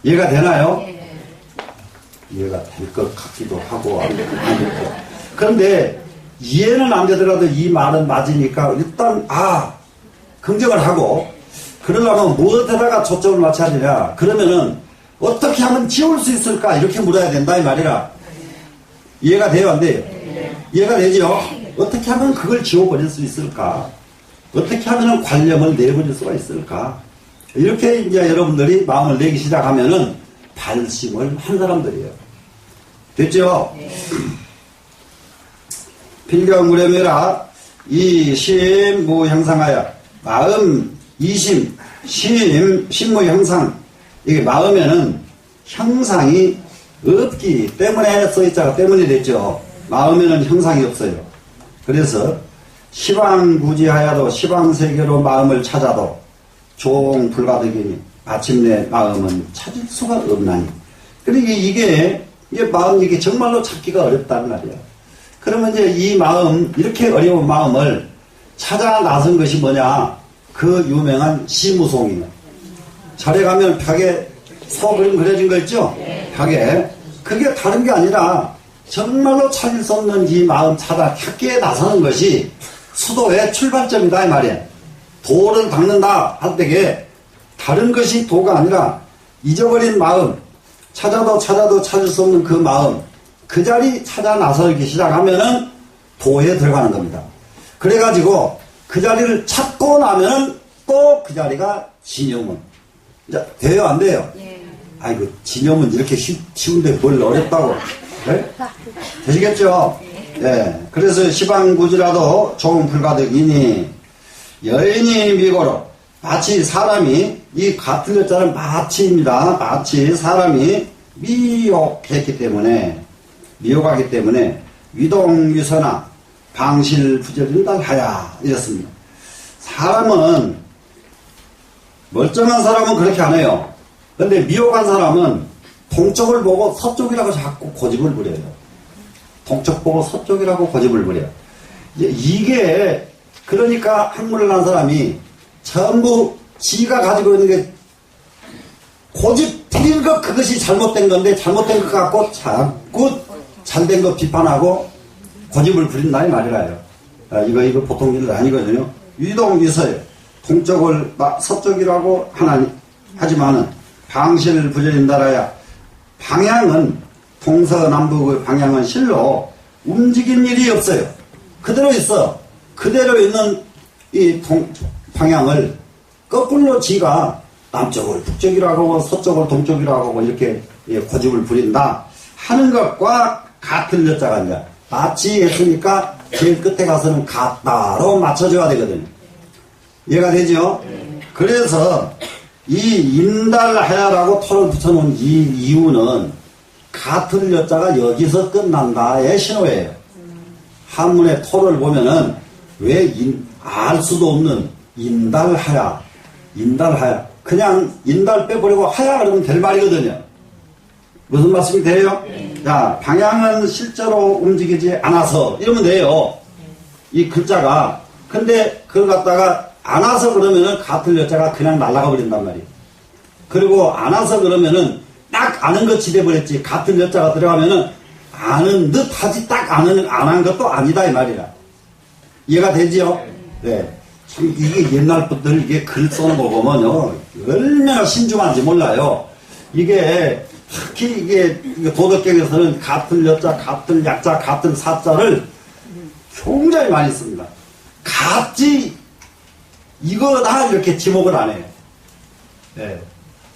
A: 이해가 되나요? 이해가 될 것 같기도 하고 안 될 것. 그런데 이해는 안 되더라도 이 말은 맞으니까 일단 긍정을 하고 그러려면 무엇에다가 초점을 맞춰야 되냐. 그러면은 어떻게 하면 지울 수 있을까 이렇게 물어야 된다 이 말이라. 이해가 돼요 안 돼요? 이해가 되죠? 어떻게 하면 그걸 지워버릴 수 있을까? 어떻게 하면 관념을 내버릴 수가 있을까? 이렇게 이제 여러분들이 마음을 내기 시작하면은 발심을 한 사람들이에요. 됐죠? 필경무렴이라 이심무 형상하여 마음 이심 심무 형상. 이게 마음에는 형상이 없기 때문에 써있자가 때문이 됐죠. 마음에는 형상이 없어요. 그래서 시방구지하여도 시방세계로 마음을 찾아도 종불가득이니 마침내 마음은 찾을 수가 없나니. 그러니까 이게 마음 이게 정말로 찾기가 어렵단 말이에요. 그러면 이제 이 마음, 이렇게 어려운 마음을 찾아 나선 것이 뭐냐? 그 유명한 시무송이에요. 절에 가면 벽에 소 그림 그려진 거 있죠? 벽에. 그게 다른 게 아니라 정말로 찾을 수 없는 이 마음 찾기에 나서는 것이 수도의 출발점이다 이 말이에요. 도를 닦는다 할 때에 다른 것이 도가 아니라 잊어버린 마음, 찾아도 찾을 수 없는 그 마음, 그 자리 찾아 나서기 시작하면은 도에 들어가는 겁니다. 그래가지고 그 자리를 찾고 나면은 또 그 자리가 진여문. 자, 돼요 안 돼요? 아이고 진여문 이렇게 쉬운데 뭘 어렵다고. 네? 되시겠죠? 예. 그래서 시방구지라도 종불가득이니 여인이 미고로 마치 사람이 이 같은 글자는 마치입니다. 마치 사람이 미혹하기 때문에 위동유서나 방실부절인다 하야 이랬습니다. 사람은 멀쩡한 사람은 그렇게 안 해요. 근데 미혹한 사람은 동쪽을 보고 서쪽이라고 자꾸 고집을 부려요. 동쪽 보고 서쪽이라고 고집을 부려요. 이게 그러니까 학문을 한 사람이 전부 지가 가지고 있는 게 고집 부린 것 그것이 잘못된 건데 잘못된 것 갖고 자꾸 잘된 거 비판하고 고집을 부린다 이 말이라요. 이거 보통 일 아니거든요. 위동위서예요. 동쪽을 서쪽이라고 하지만은 방실 부절인다라야 방향은 동서남북의 방향은 실로 움직인 일이 없어요. 그대로 있어. 그대로 있는 이 방향을 거꾸로 지가 남쪽을 북쪽이라고 하고 서쪽을 동쪽이라고 하고 이렇게 고집을 부린다 하는 것과 같은 여자가 이제 마치 했으니까 제일 끝에 가서는 같다로 맞춰줘야 되거든요. 이해가 되죠? 그래서 이 인달하야라고 토를 붙여놓은 이 이유는 같은 여자가 여기서 끝난다의 신호예요. 한문의 토를 보면은 왜 알 수도 없는 인달하야, 인달하야. 그냥 인달 빼버리고 하야 그러면 될 말이거든요. 무슨 말씀이 돼요? 자, 방향은 실제로 움직이지 않아서 이러면 돼요. 이 글자가. 근데 그걸 갖다가 안아서 그러면은 같은 여자가 그냥 날아가 버린단 말이에요. 그리고 안아서 그러면은 딱 아는 것이 돼버렸지. 같은 여자가 들어가면은 아는 듯 하지 딱 안 한 것도 아니다 이 말이야. 이해가 되지요? 네. 참 이게 옛날부터 이게 글 써는 거 보면요. 얼마나 신중한지 몰라요. 이게 특히 이게 도덕경에서는 같은 여자, 같은 약자, 같은 사자를 굉장히 많이 씁니다. 같이 이거다 이렇게 지목을 안 해요. 네.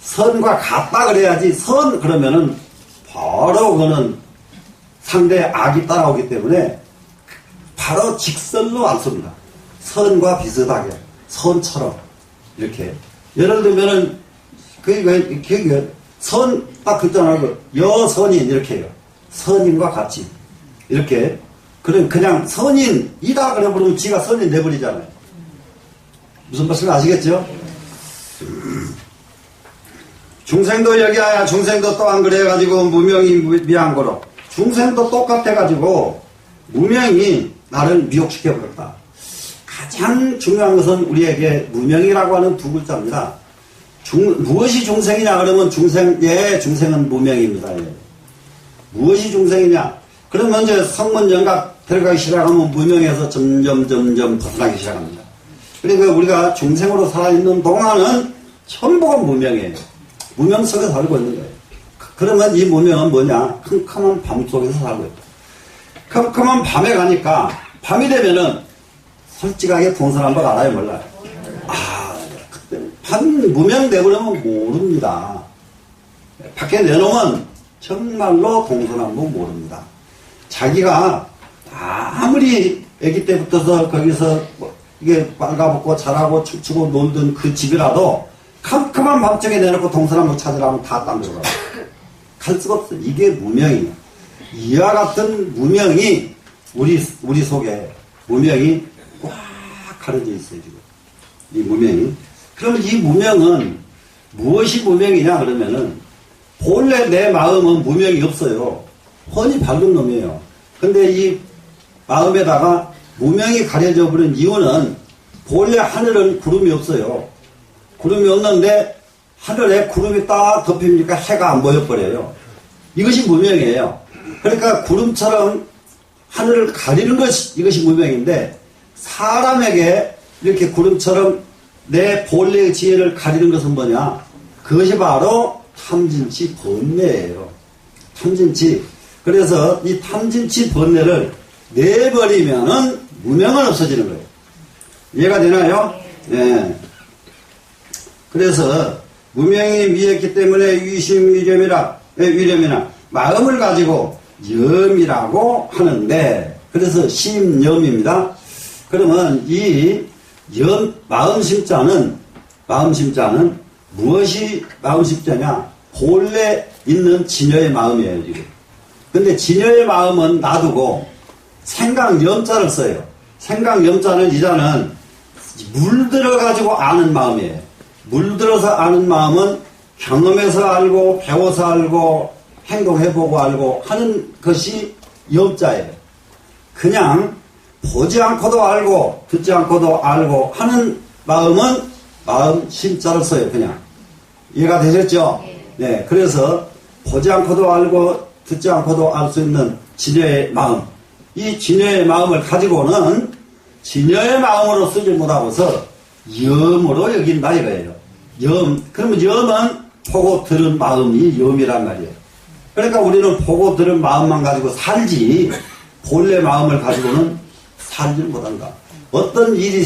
A: 선과 같다 그래야지 선 그러면은 바로 그거는 상대 악이 따라오기 때문에 바로 직선로 안 씁니다. 선과 비슷하게 선처럼 이렇게 예를 들면은 그 선 딱 글자나고 여선인 이렇게 해요. 선인과 같이 이렇게 그냥 선인이다 그래 버리면 지가 선인 내버리잖아요. 무슨 말씀 아시겠죠? 중생도 여기야 중생도 또 안 그래가지고 무명이 미안거로 중생도 똑같아가지고 무명이 나를 미혹시켜버렸다. 가장 중요한 것은 우리에게 무명이라고 하는 두 글자입니다. 무엇이 중생이냐 그러면 중생은 무명입니다. 예. 무엇이 중생이냐 그러면 이제 성문정각 들어가기 시작하면 무명에서 점점 벗어나기 시작합니다. 그러니까 우리가 중생으로 살아있는 동안은 전부가 무명이에요. 무명 속에 살고 있는 거예요. 그러면 이 무명은 뭐냐? 캄캄한 밤 속에서 살고 있다. 캄캄한 밤에 가니까 밤이 되면은 솔직하게 동서남북 알아요 몰라요? 그때 밤 무명 내버리면 모릅니다. 밖에 내놓으면 정말로 동서남북 모릅니다. 자기가 아무리 아기 때부터서 거기서 이게 빨가벗고 자라고 춤추고 놀던 그 집이라도 캄캄한 밤중에 내놓고 동서남북 찾으라면 다 딴 데로 가요. 갈 수가 없어요. 이게 무명이에요. 이와 같은 무명이 우리 속에 무명이 꽉 가려져 있어요. 지금 이 무명이. 그러면 이 무명은 무엇이 무명이냐 그러면은 본래 내 마음은 무명이 없어요. 훤히 밝은 놈이에요. 근데 이 마음에다가 무명이 가려져 버린 이유는 본래 하늘은 구름이 없어요. 구름이 없는데 하늘에 구름이 딱 덮이니까 해가 안 보여버려요. 이것이 무명이에요. 그러니까 구름처럼 하늘을 가리는 이것이 무명인데 사람에게 이렇게 구름처럼 내 본래의 지혜를 가리는 것은 뭐냐? 그것이 바로 탐진치 번뇌예요. 탐진치. 그래서 이 탐진치 번뇌를 내버리면은 무명은 없어지는 거예요. 이해가 되나요? 네. 그래서 무명이 미했기 때문에 위심위념이나 마음을 가지고 염이라고 하는데 그래서 심염입니다. 그러면 이 마음심자는 무엇이 마음심자냐? 본래 있는 진여의 마음이에요 지금. 근데 진여의 마음은 놔두고 생각염자를 써요. 생각염자는 이자는 물들어가지고 아는 마음이에요. 물들어서 아는 마음은 경험해서 알고 배워서 알고 행동해보고 알고 하는 것이 염자예요. 그냥 보지 않고도 알고 듣지 않고도 알고 하는 마음은 마음 심자를 써요. 그냥 이해가 되셨죠? 네. 그래서 보지 않고도 알고 듣지 않고도 알 수 있는 진여의 마음, 이 진여의 마음을 가지고는 진여의 마음으로 쓰지 못하고서 염으로 여긴다 이거예요. 그러면 염은 보고 들은 마음이 염이란 말이에요. 그러니까 우리는 보고 들은 마음만 가지고 살지 본래 마음을 가지고는 살지는 못한다. 어떤 일이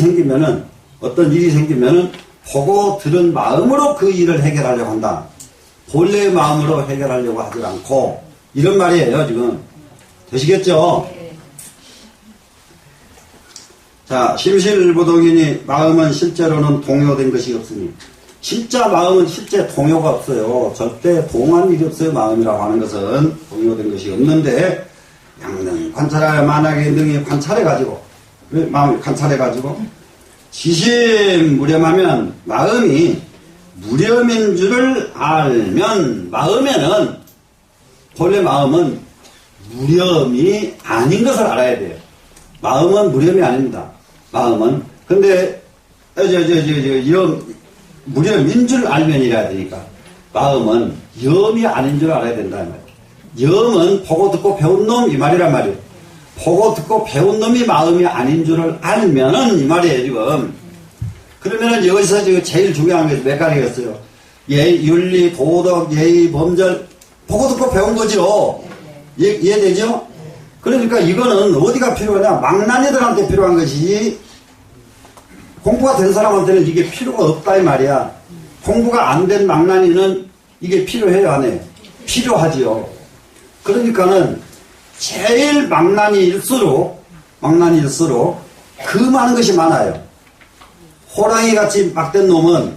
A: 생기면은 보고 들은 마음으로 그 일을 해결하려고 한다. 본래의 마음으로 해결하려고 하지 않고 이런 말이에요 지금. 되시겠죠? 자, 심실보동이니 마음은 실제로는 동요된 것이 없으니 진짜 마음은 실제 동요가 없어요. 절대 동한 일이 없어요. 마음이라고 하는 것은 동요된 것이 없는데 양능 관찰하여 만약에 능히 관찰해가지고 마음을 관찰해가지고 지심 무렴하면 마음이 무렴인 줄을 알면 마음에는 본래 마음은 무렴이 아닌 것을 알아야 돼요. 마음은 무렴이 아닙니다. 마음은 근데 무렴인 줄 알면이라야 되니까 마음은 염이 아닌 줄 알아야 된다는 말이에요. 염은 보고 듣고 배운 놈 이 말이란 말이에요. 보고 듣고 배운 놈이 마음이 아닌 줄을 알면은 이 말이에요 지금. 그러면은 여기서 지금 제일 중요한 게 몇 가지겠어요. 예의, 윤리, 도덕, 예의, 범절 보고 듣고 배운 거죠. 이해되죠? 그러니까 이거는 어디가 필요하냐 망나니들한테 필요한 것이지 공부가 된 사람한테는 이게 필요가 없다 이 말이야. 공부가 안 된 망나니는 이게 필요해요 안 해요? 필요하지요. 그러니까는 제일 망나니일수록 그 많은 것이 많아요. 호랑이 같이 막된 놈은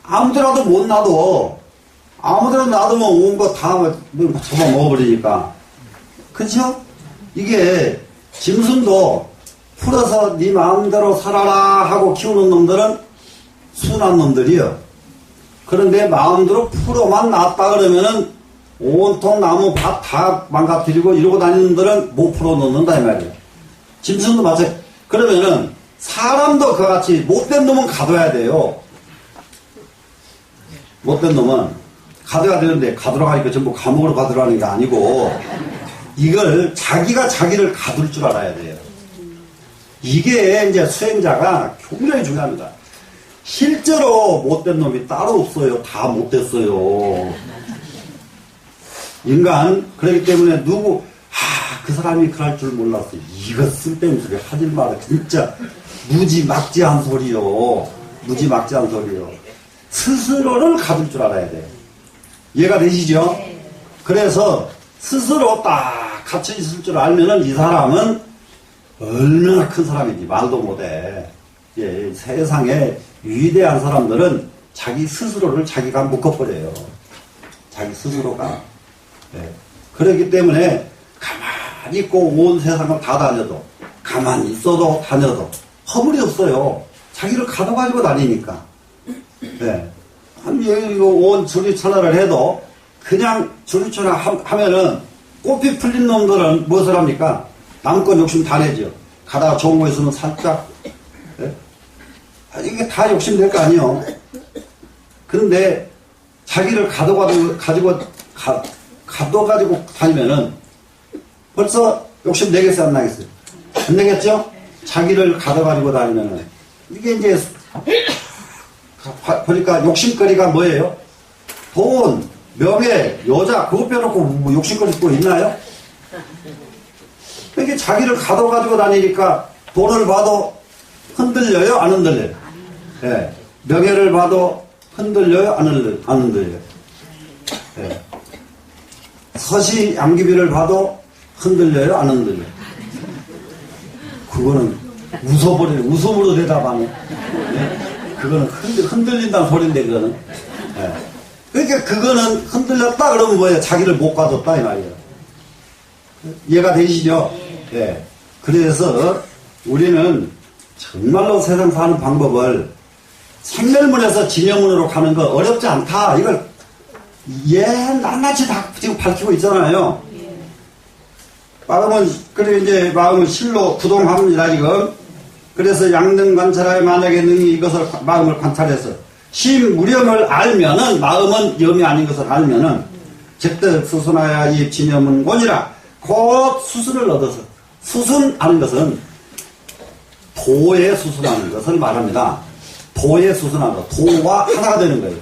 A: 아무데라도 못 놔둬. 아무데라도 놔두면 온 거 다 잡아 먹어버리니까. 그죠? 이게 짐승도 풀어서 네 마음대로 살아라 하고 키우는 놈들은 순한 놈들이요. 그런데 마음대로 풀어만 놨다 그러면은 온통 나무 밭 다 망가뜨리고 이러고 다니는 놈들은 못 풀어 놓는다 이 말이에요. 짐승도 마찬가지. 그러면은 사람도 그같이 못된 놈은 가둬야 돼요. 못된 놈은 가둬야 되는데 가두러 가니까 전부 감옥으로 가두라는 게 아니고 이걸 자기가 자기를 가둘 줄 알아야 돼요. 이게 이제 수행자가 굉장히 중요합니다. 실제로 못된 놈이 따로 없어요. 다 못됐어요. 인간 그렇기 때문에 그 사람이 그럴 줄 몰랐어요. 이거 쓸데없는 소리 하지 마라. 진짜 무지막지한 소리요. 무지막지한 소리요. 스스로를 가둘 줄 알아야 돼요. 이해가 되시죠? 그래서 스스로 딱 갇혀 있을 줄 알면은 이 사람은 얼마나 큰 사람인지 말도 못해. 예, 세상에 위대한 사람들은 자기 스스로를 자기가 묶어버려요. 자기 스스로가. 예. 그렇기 때문에 가만히 있고 온 세상을 다 다녀도 가만히 있어도 다녀도 허물이 없어요. 자기를 가둬가지고 다니니까. 예. 이거 온 주리천하를 해도 그냥 주리천하 하면은 꽃이 풀린 놈들은 무엇을 합니까? 남권 욕심 다 내죠. 가다가 좋은 거 있으면 살짝, 예? 이게 다 욕심 낼 거 아니에요. 그런데 자기를 가져가지고 다니면은 벌써 욕심 내겠어요, 안 나겠어요? 안 내겠죠? 자기를 가져가지고 다니면은 이게 이제 보니까 욕심거리가 뭐예요? 돈, 명예, 여자 그거 빼놓고 뭐 욕심거리 또 있나요? 이게 자기를 가둬가지고 다니니까 돈을 봐도 흔들려요? 안 흔들려요? 예. 명예를 봐도 흔들려요? 안 흔들려요? 예. 서시 양귀비를 봐도 흔들려요? 안 흔들려요? 그거는 웃음으로 대답하네. 예? 그거는 흔들린다는 소리인데, 그거는. 예. 그러니까 그거는 흔들렸다 그러면 뭐예요? 자기를 못 가뒀다, 이 말이에요. 이해가 되시죠? 예. 그래서 우리는 정말로 세상 사는 방법을 생멸문에서 진여문으로 가는 거 어렵지 않다. 이걸 낱낱이 다 지금 밝히고 있잖아요. 마음은 실로 부동합니다, 지금. 그래서 양등 관찰하여 만약에 능히 이것을 마음을 관찰해서 심 무렴을 알면은 마음은 염이 아닌 것을 알면은 즉득 수순하여 이 진여문 권이라 곧 수순을 얻어서 수순하는 것은 도에 수순하는 것을 말합니다. 도에 수순하는 것, 도와 하나가 되는 거예요.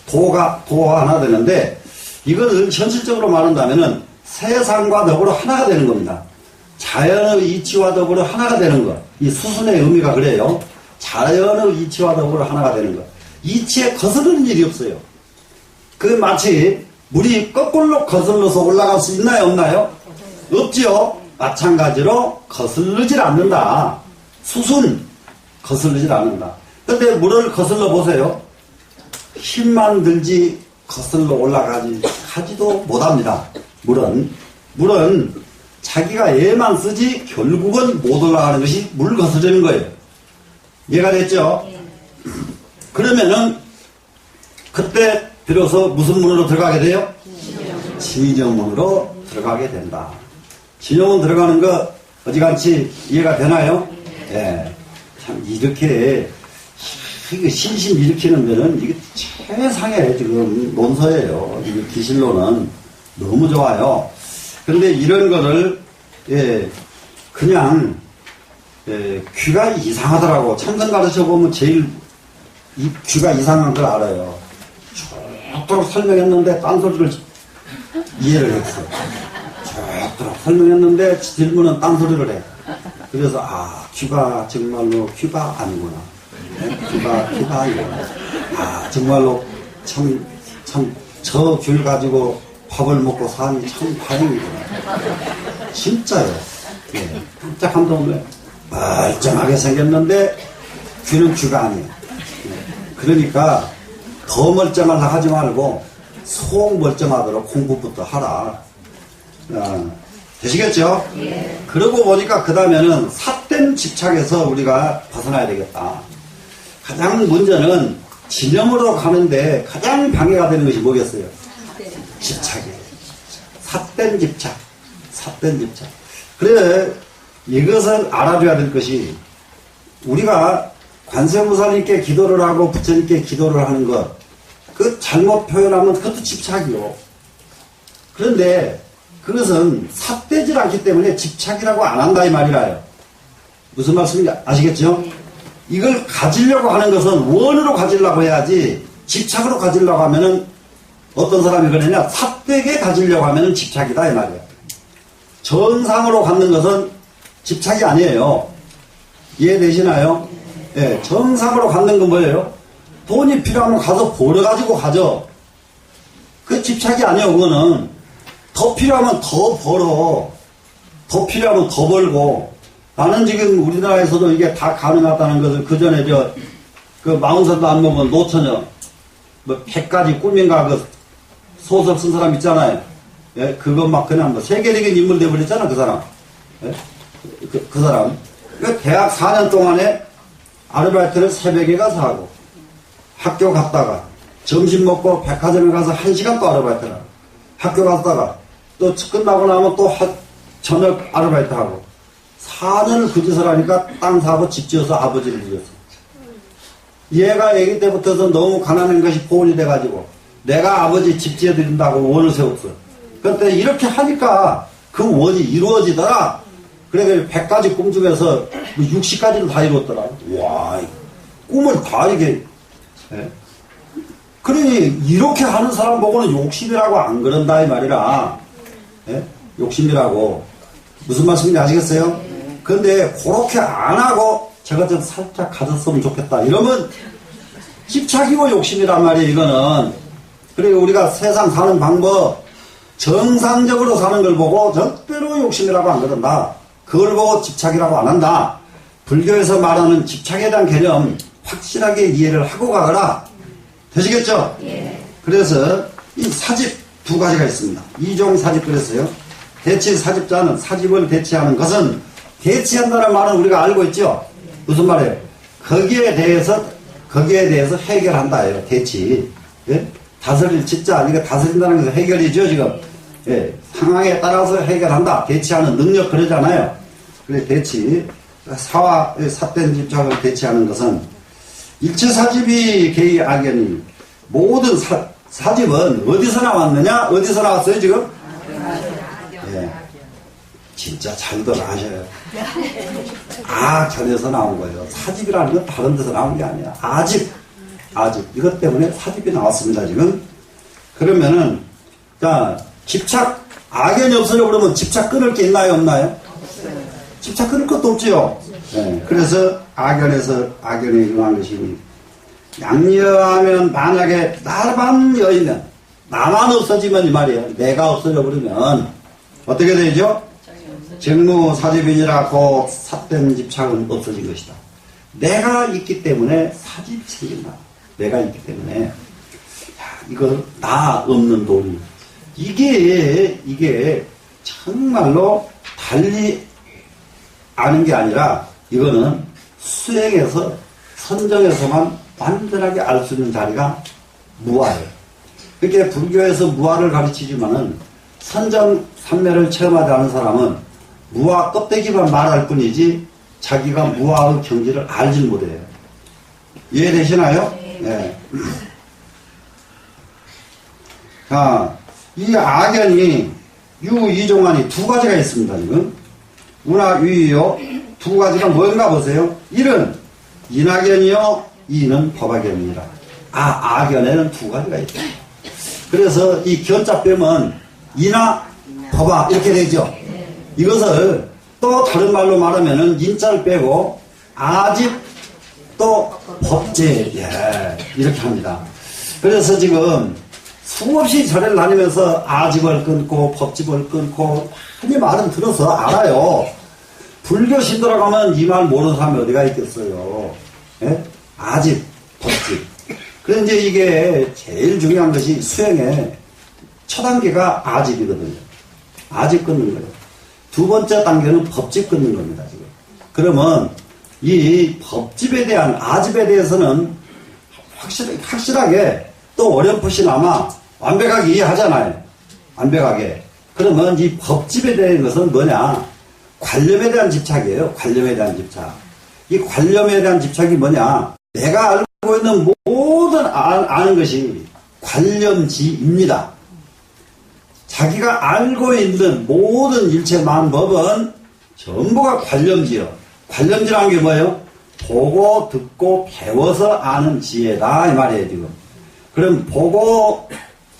A: 도와 하나 되는데 이것을 현실적으로 말한다면은 세상과 더불어 하나가 되는 겁니다. 자연의 이치와 더불어 하나가 되는 것. 이 수순의 의미가 그래요. 자연의 이치와 더불어 하나가 되는 것. 이치에 거스르는 일이 없어요. 그 마치 물이 거꾸로 거슬러서 올라갈 수 있나요? 없나요? 없지요. 마찬가지로 거슬르질 않는다. 수순 거슬르질 않는다. 근데 물을 거슬러 보세요. 힘만 들지 거슬러 올라가지도 못합니다. 물은 자기가 애만 쓰지 결국은 못 올라가는 것이 물 거스르는 거예요. 이해가 됐죠? 그러면은 그때 비로소 무슨 문으로 들어가게 돼요? 진영문으로 들어가게 된다. 진영문 들어가는 거 어지간치 이해가 되나요? 예. 참 이렇게 신심 일으키는 데는 이게 최상의 지금 논서예요. 이게 기실로는 너무 좋아요. 그런데 이런 거를 그냥 귀가 이상하더라고. 참선 가르쳐 보면 제일 이 귀가 이상한 걸 알아요. 죽도록 설명했는데 딴소리를 이해를 했어. 죽도록 설명했는데 질문은 딴소리를 해. 그래서 귀가 정말로 귀가 아니구나. 귀가 아니구나. 정말로 참 저 귤 가지고 밥을 먹고 사니 참 다행이구나. 진짜요. 예. 깜짝 한 동네 멀쩡하게 생겼는데 귀는 귀가 아니에요. 그러니까 더 멀쩡하려 하지 말고 속 멀쩡하도록 공부부터 하라. 되시겠죠? 예. 그러고 보니까 그 다음에는 삿된 집착에서 우리가 벗어나야 되겠다. 가장 문제는 진영으로 가는데 가장 방해가 되는 것이 뭐겠어요? 집착이에요. 삿된 집착. 그래, 이것을 알아줘야 될 것이 우리가 관세음보살님께 기도를 하고 부처님께 기도를 하는 것, 그 잘못 표현하면 그것도 집착이요. 그런데 그것은 삿되질 않기 때문에 집착이라고 안 한다 이 말이라요. 무슨 말씀인지 아시겠죠? 이걸 가지려고 하는 것은 원으로 가지려고 해야지 집착으로 가지려고 하면은 어떤 사람이 그러냐, 삿되게 가지려고 하면은 집착이다 이 말이에요. 정상으로 갖는 것은 집착이 아니에요. 이해되시나요? 예, 정상으로 갖는 건 뭐예요? 돈이 필요하면 가서 벌어가지고 가죠. 그 집착이 아니에요. 그거는 더 필요하면 더 벌어, 더 필요하면 더 벌고. 나는 지금 우리나라에서도 이게 다 가능하다는 것을 그 전에 그 40살도 안 먹은 노처녀 100가지 꿈인가 그 소설 쓴 사람 있잖아요. 예, 그거 막 그냥 세계적인 인물 돼버렸잖아 그 사람. 예? 그 사람. 그러니까 대학 4년 동안에 아르바이트를 새벽에 가서 하고, 학교 갔다가 점심 먹고 백화점에 가서 1시간 또 아르바이트를 하고, 학교 갔다가 또 끝나고 나면 또 저녁 아르바이트 하고, 4년을 그 짓을 하니까 땅 사고 집 지어서 아버지를 지었어. 얘가 애기 때부터도 너무 가난한 것이 보온이 돼가지고 내가 아버지 집 지어드린다고 원을 세웠어. 그런데 이렇게 하니까 그 원이 이루어지더라. 그래 100가지 꿈 중에서 60가지를 다 이뤘더라. 와, 꿈을 다 이게. 예? 그러니 이렇게 하는 사람 보고는 욕심이라고 안 그런다 이 말이라. 예? 욕심이라고. 무슨 말씀인지 아시겠어요? 그런데 그렇게 안 하고 제가 좀 살짝 가졌으면 좋겠다 이러면 집착이고 욕심이란 말이에요. 이거는. 그리고 우리가 세상 사는 방법, 정상적으로 사는 걸 보고 절대로 욕심이라고 안 그런다. 그걸 보고 집착이라고 안 한다. 불교에서 말하는 집착에 대한 개념 확실하게 이해를 하고 가거라. 되시겠죠? 예. 그래서 이 사집 두 가지가 있습니다. 이종 사집 그랬어요. 대치 사집자는, 사집을 대치하는 것은, 대치한다는 말은 우리가 알고 있죠? 무슨 말이에요? 거기에 대해서 해결한다예요. 대치. 예? 다스릴 짓자. 이거 다스린다는 것은 해결이죠, 지금. 예. 상황에 따라서 해결한다. 대치하는 능력 그러잖아요. 그래, 대치. 사와, 삿된 집착을 대치하는 것은, 일체사집이 개의 악연이, 모든 사집은 어디서 나왔느냐? 어디서 나왔어요, 지금? 예. 진짜 잘들 아셔요. 악견에서 나온 거예요. 사집이라는 건 다른 데서 나온 게 아니야. 아집. 이것 때문에 사집이 나왔습니다, 지금. 그러면은, 자, 집착, 악연이 없어요. 그러면 집착 끊을 게 있나요, 없나요? 없어요. 집착 끊을 것도 없지요. 예. 그래서 악연에 일어난 것이니, 양녀하면 만약에 나만 여이면, 나만 없어지면 이 말이에요. 내가 없어져 버리면, 어떻게 되죠? 정무 사집이니라 곧 삿된 집착은 없어진 것이다. 내가 있기 때문에 사집이 생긴다. 내가 있기 때문에. 이거 나 없는 도리. 이게 정말로 달리 아는 게 아니라 이거는 수행에서 선정에서만 완전하게 알 수 있는 자리가 무아예요. 그렇게 불교에서 무아를 가르치지만은 선정 삼매를 체험하지 않은 사람은 무아 껍데기만 말할 뿐이지 자기가 무아의 경지를 알지 못해요. 이해되시나요? 네. 자, 이 악연이 유이종안이 두 가지가 있습니다. 지금 운하 유이요 두 가지가 뭔가 보세요. 일은 인악연이요, 이는 법악연이라. 악연에는 두 가지가 있다. 그래서 이 견자 빼면 인하, 법악 이렇게 되죠. 이것을 또 다른 말로 말하면은 인자를 빼고 아집 또 법제 이렇게 합니다. 그래서 지금 수없이 절을 다니면서 아집을 끊고 법집을 끊고 많이 말은 들어서 알아요. 불교 신도라고 하면 이 말 모르는 사람이 어디가 있겠어요. 예? 아집, 법집. 그런데 이제 이게 제일 중요한 것이 수행의 첫 단계가 아집이거든요. 아집 끊는 거예요. 두 번째 단계는 법집 끊는 겁니다, 지금. 그러면 이 법집에 대한 아집에 대해서는 확실하게 또 어렴풋이나마 완벽하게 이해하잖아요. 완벽하게. 그러면 이 법집에 대한 것은 뭐냐? 관념에 대한 집착이에요. 관념에 대한 집착. 이 관념에 대한 집착이 뭐냐? 내가 알고 있는 모든 아는 것이 관념지입니다. 자기가 알고 있는 모든 일체 만법은 전부가 관념지요. 관념지라는 게 뭐예요? 보고 듣고 배워서 아는 지혜다 이 말이에요 지금. 그럼 보고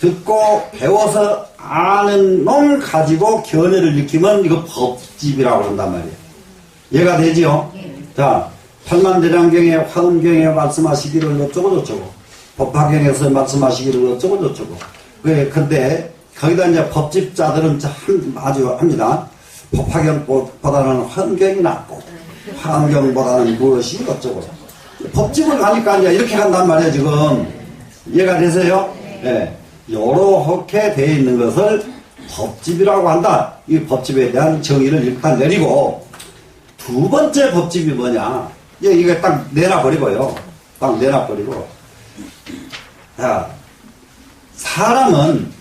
A: 듣고 배워서 아는 놈 가지고 견해를 익히면 이거 법집이라고 그런단 말이에요. 이해가 되지요? 자, 팔만대장경에 화엄경에 말씀하시기를 어쩌고저쩌고 법화경에서 말씀하시기를 어쩌고저쩌고. 근데 거기다 이제 법집자들은 아주 합니다. 법화경보다는 화엄경이 낫고 화엄경보다는 무엇이 어쩌고. 법집을 가니까 이제 이렇게 간단 말이에요 지금. 이해가 되세요? 네. 요렇게 되어 있는 것을 법집이라고 한다. 이 법집에 대한 정의를 일단 내리고 두 번째 법집이 뭐냐? 이거 딱 내놔버리고요. 딱 내놔버리고. 자, 사람은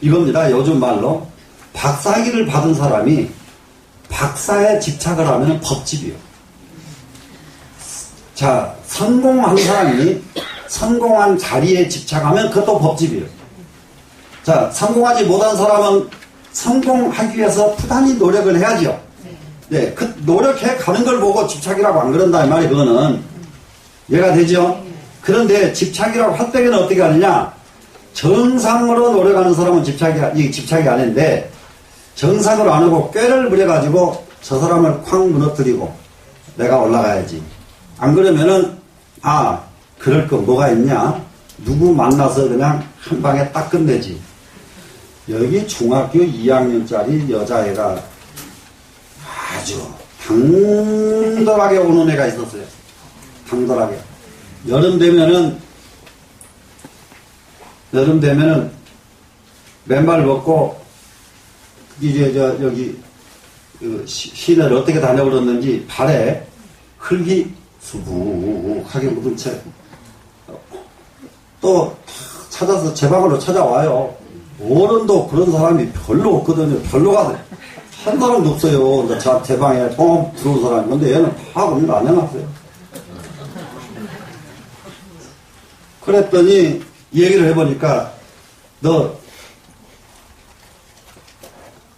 A: 이겁니다. 요즘 말로 박사학위를 받은 사람이 박사에 집착을 하면 법집이요. 자, 성공한 사람이 성공한 자리에 집착하면 그것도 법집이에요. 자, 성공하지 못한 사람은 성공하기 위해서 부단히 노력을 해야죠. 네, 그 노력해 가는 걸 보고 집착이라고 안 그런다 이 말이 그거는 이해가 되죠? 그런데 집착이라고 할 때는 어떻게 하느냐? 정상으로 노력하는 사람은 집착이 아닌데 정상으로 안 하고 꾀를 부려가지고 저 사람을 쾅 무너뜨리고 내가 올라가야지. 안 그러면은 그럴 거 뭐가 있냐? 누구 만나서 그냥 한 방에 딱 끝내지. 여기 중학교 2학년짜리 여자애가 아주 당돌하게 오는 애가 있었어요. 당돌하게. 여름 되면은 맨발 벗고 이제 여기 시내를 어떻게 다녀버렸는지 발에 흙이 수북하게 묻은 채 또 찾아서 제 방으로 찾아와요. 어른도 그런 사람이 별로 없거든요. 별로가 한 사람도 없어요. 제 방에 뻥 들어온 사람이. 근데 얘는 다 그런 안 해놨어요. 그랬더니 얘기를 해보니까 너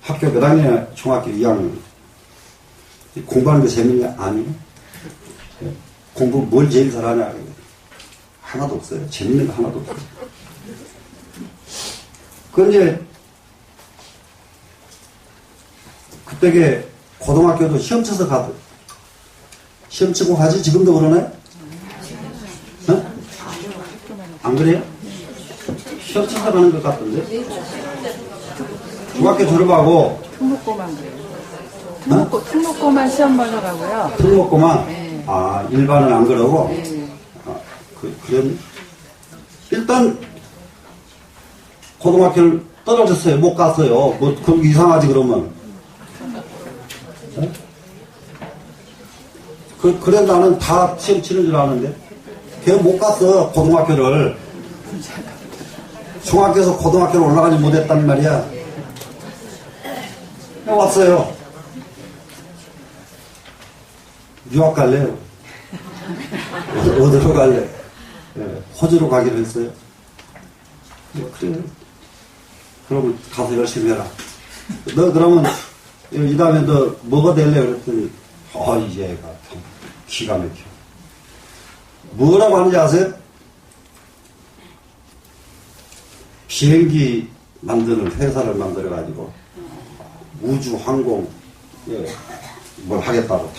A: 학교 몇 학년이야? 중학교 2학년. 공부하는 게 재밌냐? 아니. 공부 뭘 제일 잘하냐? 하나도 없어요. 재밌는 거 하나도 없어요. 그런데 그때게 고등학교도 시험 쳐서 가도 시험 치고 가지 지금도 그러네? 어? 안 그래요? 시험 쳐서 가는 것 같던데? 중학교 졸업하고
B: 특목고만 그래요. 특목고만 시험 보려고요.
A: 특목고만?
B: 네.
A: 일반은 안 그러고?
B: 네.
A: 그런 일단 고등학교를 떨어졌어요. 못 갔어요. 뭐 그럼 이상하지 그러면. 그래 나는 다 시험 치는 줄 아는데 걔 못 갔어 고등학교를. 중학교에서 고등학교로 올라가지 못했단 말이야. 왔어요. 유학 갈래요? 어디로 갈래? 네, 호주로 가기로 했어요. 그래. 그러면 가서 열심히 해라. 너 그러면 이 다음에 너 뭐가 될래? 그랬더니 이 얘가 참 기가 막혀. 뭐라고 하는지 아세요? 비행기 만드는 회사를 만들어가지고 우주 항공 뭘 하겠다고.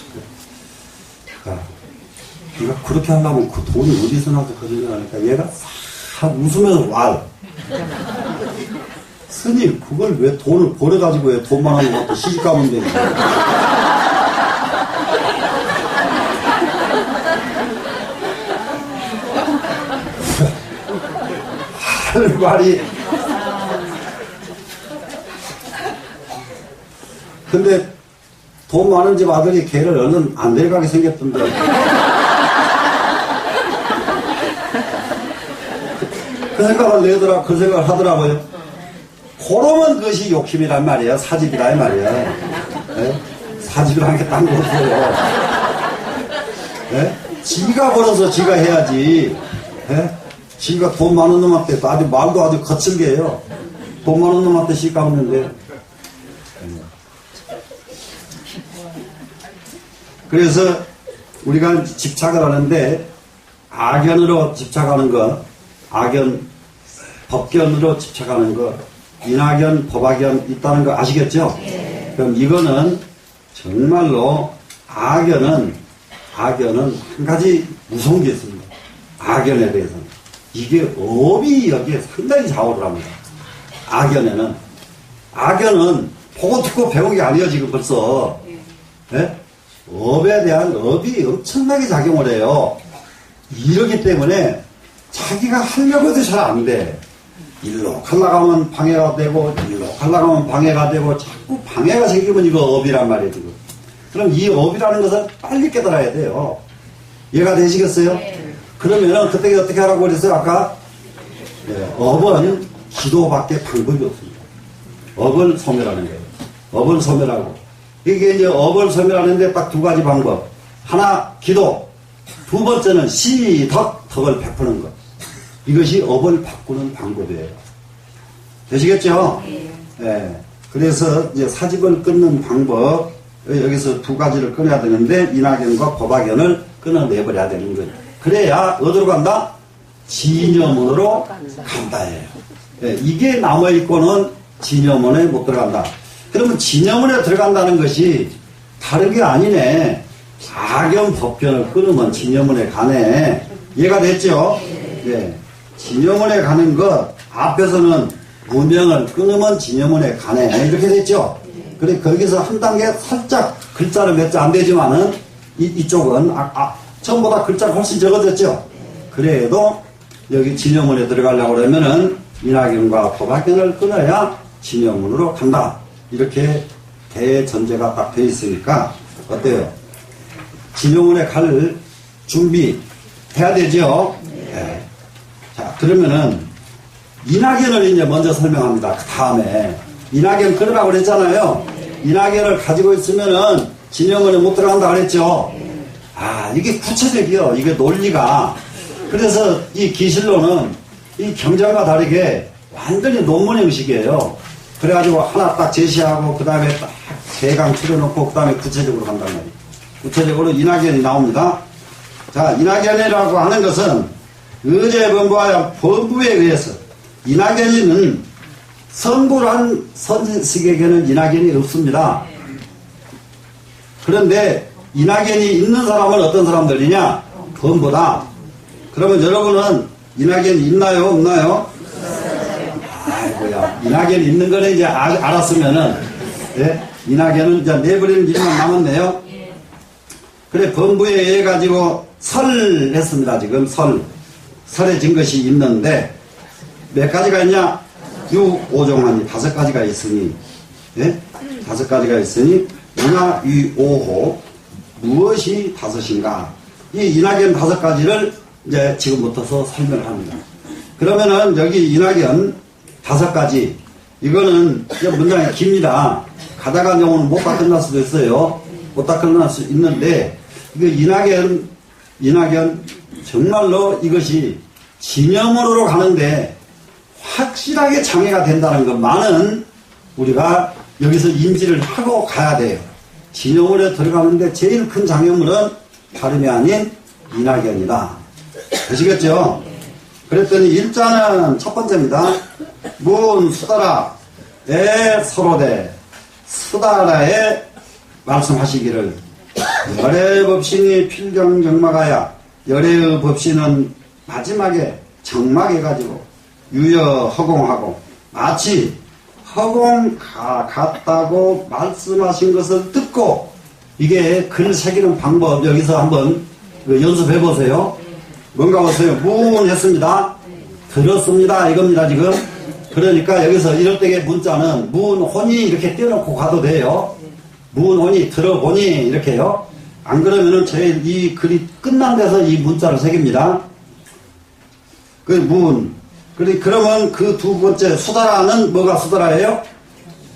A: 그러니까 그렇게 하려면 그 돈이 어디서 나서 거짓말 하니까 얘가 싹 웃으면서 와. 스님 그걸 왜 돈을 벌어가지고 왜 돈만 하는 것도 시집 가면 되냐. 할 말이. 근데 돈 많은 집 아들이 걔를 얼른 안 데려가게 생겼던데. 그 생각을 내더라, 그 생각을 하더라고요. 그러면 그것이 욕심이란 말이에요. 사집이라 이 말이에요. 네? 사집이라는 게 딴 거 없어요. 네? 지가 벌어서 지가 해야지. 네? 지가 돈 많은 놈한테 아주 말도 아주 거칠게 해요. 돈 많은 놈한테 씩 깎는데. 그래서 우리가 집착을 하는데 악연으로 집착하는 거, 악연, 법견으로 집착하는 거, 인악연, 법악연 있다는 거 아시겠죠? 네. 그럼 이거는 정말로 악연은 한 가지 무서운 게 있습니다. 악연에 대해서는. 이게 업이 여기에 상당히 좌우를 합니다. 악연은 보고 듣고 배운 게 아니에요, 지금 벌써. 네? 업에 대한 업이 엄청나게 작용을 해요. 이러기 때문에 자기가 하려고 해도 잘 안 돼. 일로 갈라가면 방해가 되고, 일로 갈라가면 방해가 되고, 자꾸 방해가 생기면 이거 업이란 말이에요, 지금. 그럼 이 업이라는 것을 빨리 깨달아야 돼요. 이해가 되시겠어요? 네. 그러면은 그때 어떻게 하라고 그랬어요, 아까? 네, 업은 기도밖에 방법이 없습니다. 업을 소멸하는 거예요. 업을 소멸하고. 이게 이제 업을 소멸하는데 딱 두 가지 방법. 하나, 기도. 두 번째는 덕을 베푸는 것. 이것이 업을 바꾸는 방법이에요. 되시겠죠? 네. 그래서 이제 사집을 끊는 방법, 여기서 두 가지를 끊어야 되는데, 인악연과 법악연을 끊어내버려야 되는 거예요. 그래야 어디로 간다? 진여문으로 간다예요. 네. 이게 남아있고는 진여문에 못 들어간다. 그러면 진여문에 들어간다는 것이 다른 게 아니네. 악연 법견을 끊으면 진여문에 가네. 이해가 됐죠? 네. 진여문에 가는 것, 앞에서는 무명을 끊으면 진여문에 가네. 이렇게 됐죠? 그래, 거기서 한 단계 살짝 글자는 몇 자 안 되지만은, 이쪽은, 처음보다 글자가 훨씬 적어졌죠? 그래도 여기 진여문에 들어가려고 그러면은 인악연과 법악연을 끊어야 진여문으로 간다. 이렇게 대전제가 딱 돼 있으니까, 어때요? 진여문에 갈 준비 해야 되죠? 네. 자, 그러면은, 인악연을 이제 먼저 설명합니다. 그 다음에. 인악연 끊으라고 그랬잖아요. 인악연을 가지고 있으면은 진여문에 못 들어간다 그랬죠. 이게 구체적이요. 이게 논리가. 그래서 이 기실론은 이 경전과 다르게 완전히 논문 형식이에요. 그래가지고 하나 딱 제시하고, 그 다음에 딱 대강 치러놓고, 그 다음에 구체적으로 간단 말이에요. 구체적으로 인악연이 나옵니다. 자, 인악연이라고 하는 것은 의제범부와 범부에 의해서, 인악연이는 선불한 선식에게는 인악연이 없습니다. 그런데 인악연이 있는 사람은 어떤 사람들이냐? 범부다. 그러면 여러분은 인악연이 있나요? 없나요? 아이고야. 인악연이 있는 거는 이제 알았으면은, 예? 인악연은 이제 내버리는 일만 남았네요. 그래, 범부에 의해 가지고 설 했습니다, 지금. 설해진 것이 있는데 몇 가지가 있냐? 유오종하니 5가지가 있으니, 예? 5가지가 있으니 인하유오호 무엇이 5인가? 이 인하견 5가지를 이제 지금부터서 설명을 합니다. 그러면은 여기 인하견 5가지, 이거는 문장이 깁니다. 가다가 오늘 못 다 끝날 수도 있어요. 못 다 끝날 수 있는데, 이거 인하견 정말로 이것이 진영으로 가는데 확실하게 장애가 된다는 것만은 우리가 여기서 인지를 하고 가야 돼요. 진영으로 들어가는데 제일 큰 장애물은 다름이 아닌 인하견이다. 아시겠죠? 그랬더니 일자는 첫 번째입니다. 문 수다라에 서로대 수다라에 말씀하시기를 열의 법신이 필경정막하야 열의 법신은 마지막에 정막해가지고 유여 허공하고 마치 허공 같다고 말씀하신 것을 듣고, 이게 글 새기는 방법 여기서 한번 연습해 보세요. 뭔가 보세요. 문 했습니다. 들었습니다. 이겁니다 지금. 그러니까 여기서 이럴 때의 문자는 문혼이 이렇게 떼어놓고 가도 돼요. 문혼이 들어보니 이렇게요. 안 그러면은 제일 이 글이 끝난 데서 이 문자를 새깁니다. 그 문. 그러면 그 두 번째 수다라는 뭐가 수다라예요?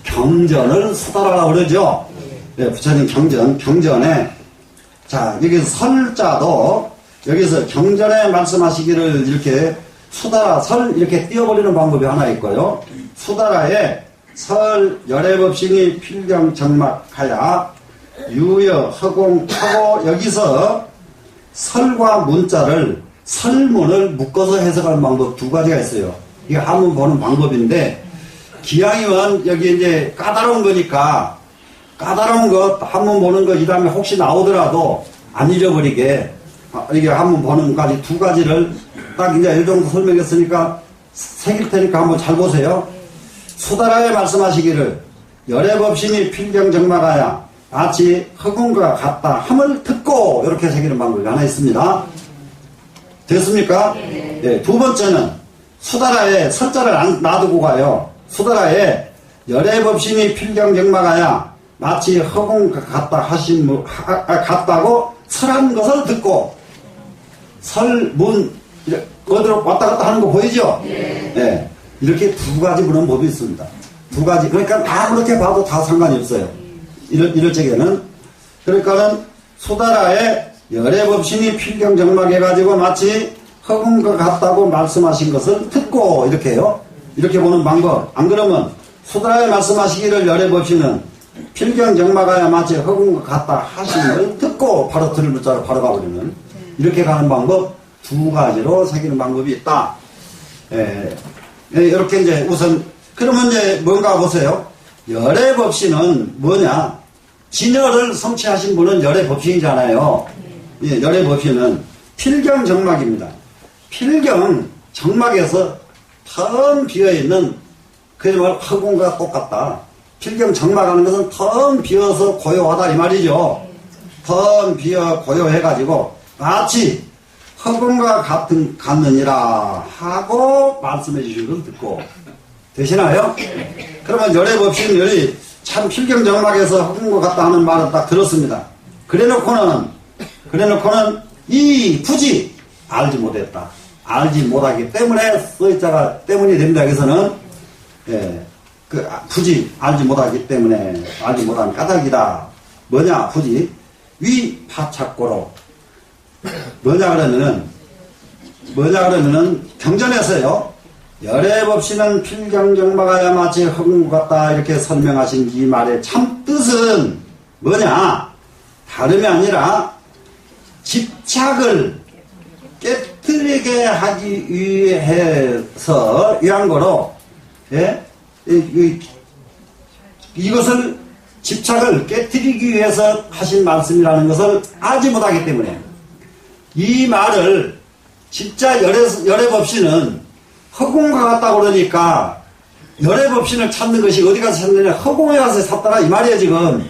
A: 경전을 수다라라고 그러죠. 네, 부처님 경전에. 자, 여기서 설자도 여기서 경전에 말씀하시기를 이렇게 수다라, 설 이렇게 띄워버리는 방법이 하나 있고요. 수다라에 설 열애법신이 필경정막하야 유여 허공하고, 여기서 설과 문자를 설문을 묶어서 해석하는 방법 2가지가 있어요. 이게 한문 보는 방법인데, 기왕이면 여기 이제 까다로운 거니까 까다로운 것 한문 보는 거 이 다음에 혹시 나오더라도 안 잊어버리게 이게 한문 보는 까지 2가지를 딱 이제 이 정도 설명했으니까 새길 테니까 한번 잘 보세요. 수다라에 말씀하시기를 열애법신이 필경정막하야 마치 허공과 같다 함을 듣고, 이렇게 새기는 방법이 하나 있습니다. 됐습니까? 네. 두 번째는 수다라에 설자를 안 놔두고 가요. 수다라에 열애법신이 필경정막하야 마치 허공과 같다 같다고 설한 것을 듣고, 설문 어디로 왔다 갔다 하는 거 보이죠? 네. 이렇게 2가지 보는 법이 있습니다. 2가지. 그러니까 아무렇게 봐도 다 상관이 없어요. 이럴 적에는. 그러니까는 수다라에 열애법신이 필경정막해가지고 마치 허공과 같다고 말씀하신 것을 듣고, 이렇게요. 이렇게 보는 방법. 안 그러면 수다라에 말씀하시기를 열애법신은 필경정막하야 마치 허공과 같다 하신 걸 듣고 바로 들을 문자로 바로 가버리는, 이렇게 가는 방법 2가지로 새기는 방법이 있다. 이렇게 이제 우선, 그러면 이제 뭔가 보세요. 열애법신은 뭐냐? 진여를 성취하신 분은 열애법신이잖아요. 예, 열애법신은 필경정막입니다. 필경정막에서 텅 비어있는, 그야말로 허공과 똑같다. 필경정막하는 것은 텅 비어서 고요하다 이 말이죠. 텅 비어 고요해가지고 마치 허공과 같느니라 하고 말씀해 주신 걸 듣고. 되시나요? 그러면 열애법신이 참 필경정막에서 허공과 같다 하는 말을 딱 들었습니다. 그래놓고는 이 굳이 알지 못했다. 알지 못하기 때문에 써있자가 때문이 됩니다. 여기서는 굳이 알지 못하기 때문에, 알지 못한 까닭이다. 뭐냐 굳이 위파착고로 뭐냐 그러면은 경전에서요, 열애법신은 필경정막하야 마치 허공과 같다 이렇게 설명하신 이 말의 참 뜻은 뭐냐? 다름이 아니라 집착을 깨뜨리게 하기 위한 거로, 이것을 집착을 깨뜨리기 위해서 하신 말씀이라는 것을 알지 못하기 때문에, 이 말을 진짜 열애법신은 허공과 같다고 그러니까 열애법신을 찾는 것이 어디 가서 찾느냐? 허공에 가서 찾더라 이 말이에요 지금.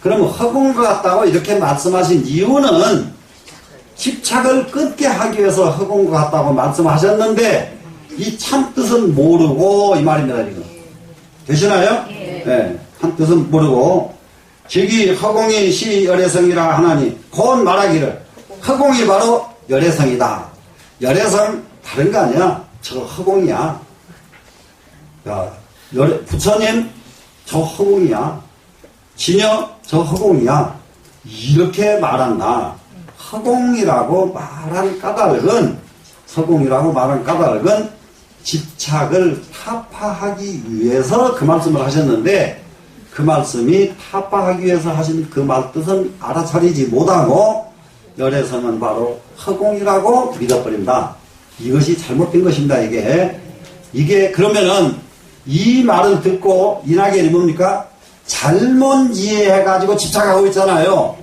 A: 그러면 허공과 같다고 이렇게 말씀하신 이유는 집착을 끊게 하기 위해서 허공 같다고 말씀하셨는데 이 참뜻은 모르고 이 말입니다. 지금 되시나요? 네, 참뜻은 모르고 즉이 허공이 시 열애성이라 하나니 곧 말하기를 허공이 바로 열애성이다. 열애성 다른 거 아니야. 저 허공이야. 야, 부처님 저 허공이야. 진여 저 허공이야. 이렇게 말한다. 허공이라고 말한 까닭은 허공이라고 말한 까닭은 집착을 타파하기 위해서 그 말씀을 하셨는데 그 말씀이 타파하기 위해서 하신 그 말 뜻은 알아차리지 못하고 열애성은 바로 허공이라고 믿어버린다. 이것이 잘못된 것입니다. 이게 그러면은 이 말을 듣고 이낙연이 뭡니까? 잘못 이해해가지고 집착하고 있잖아요.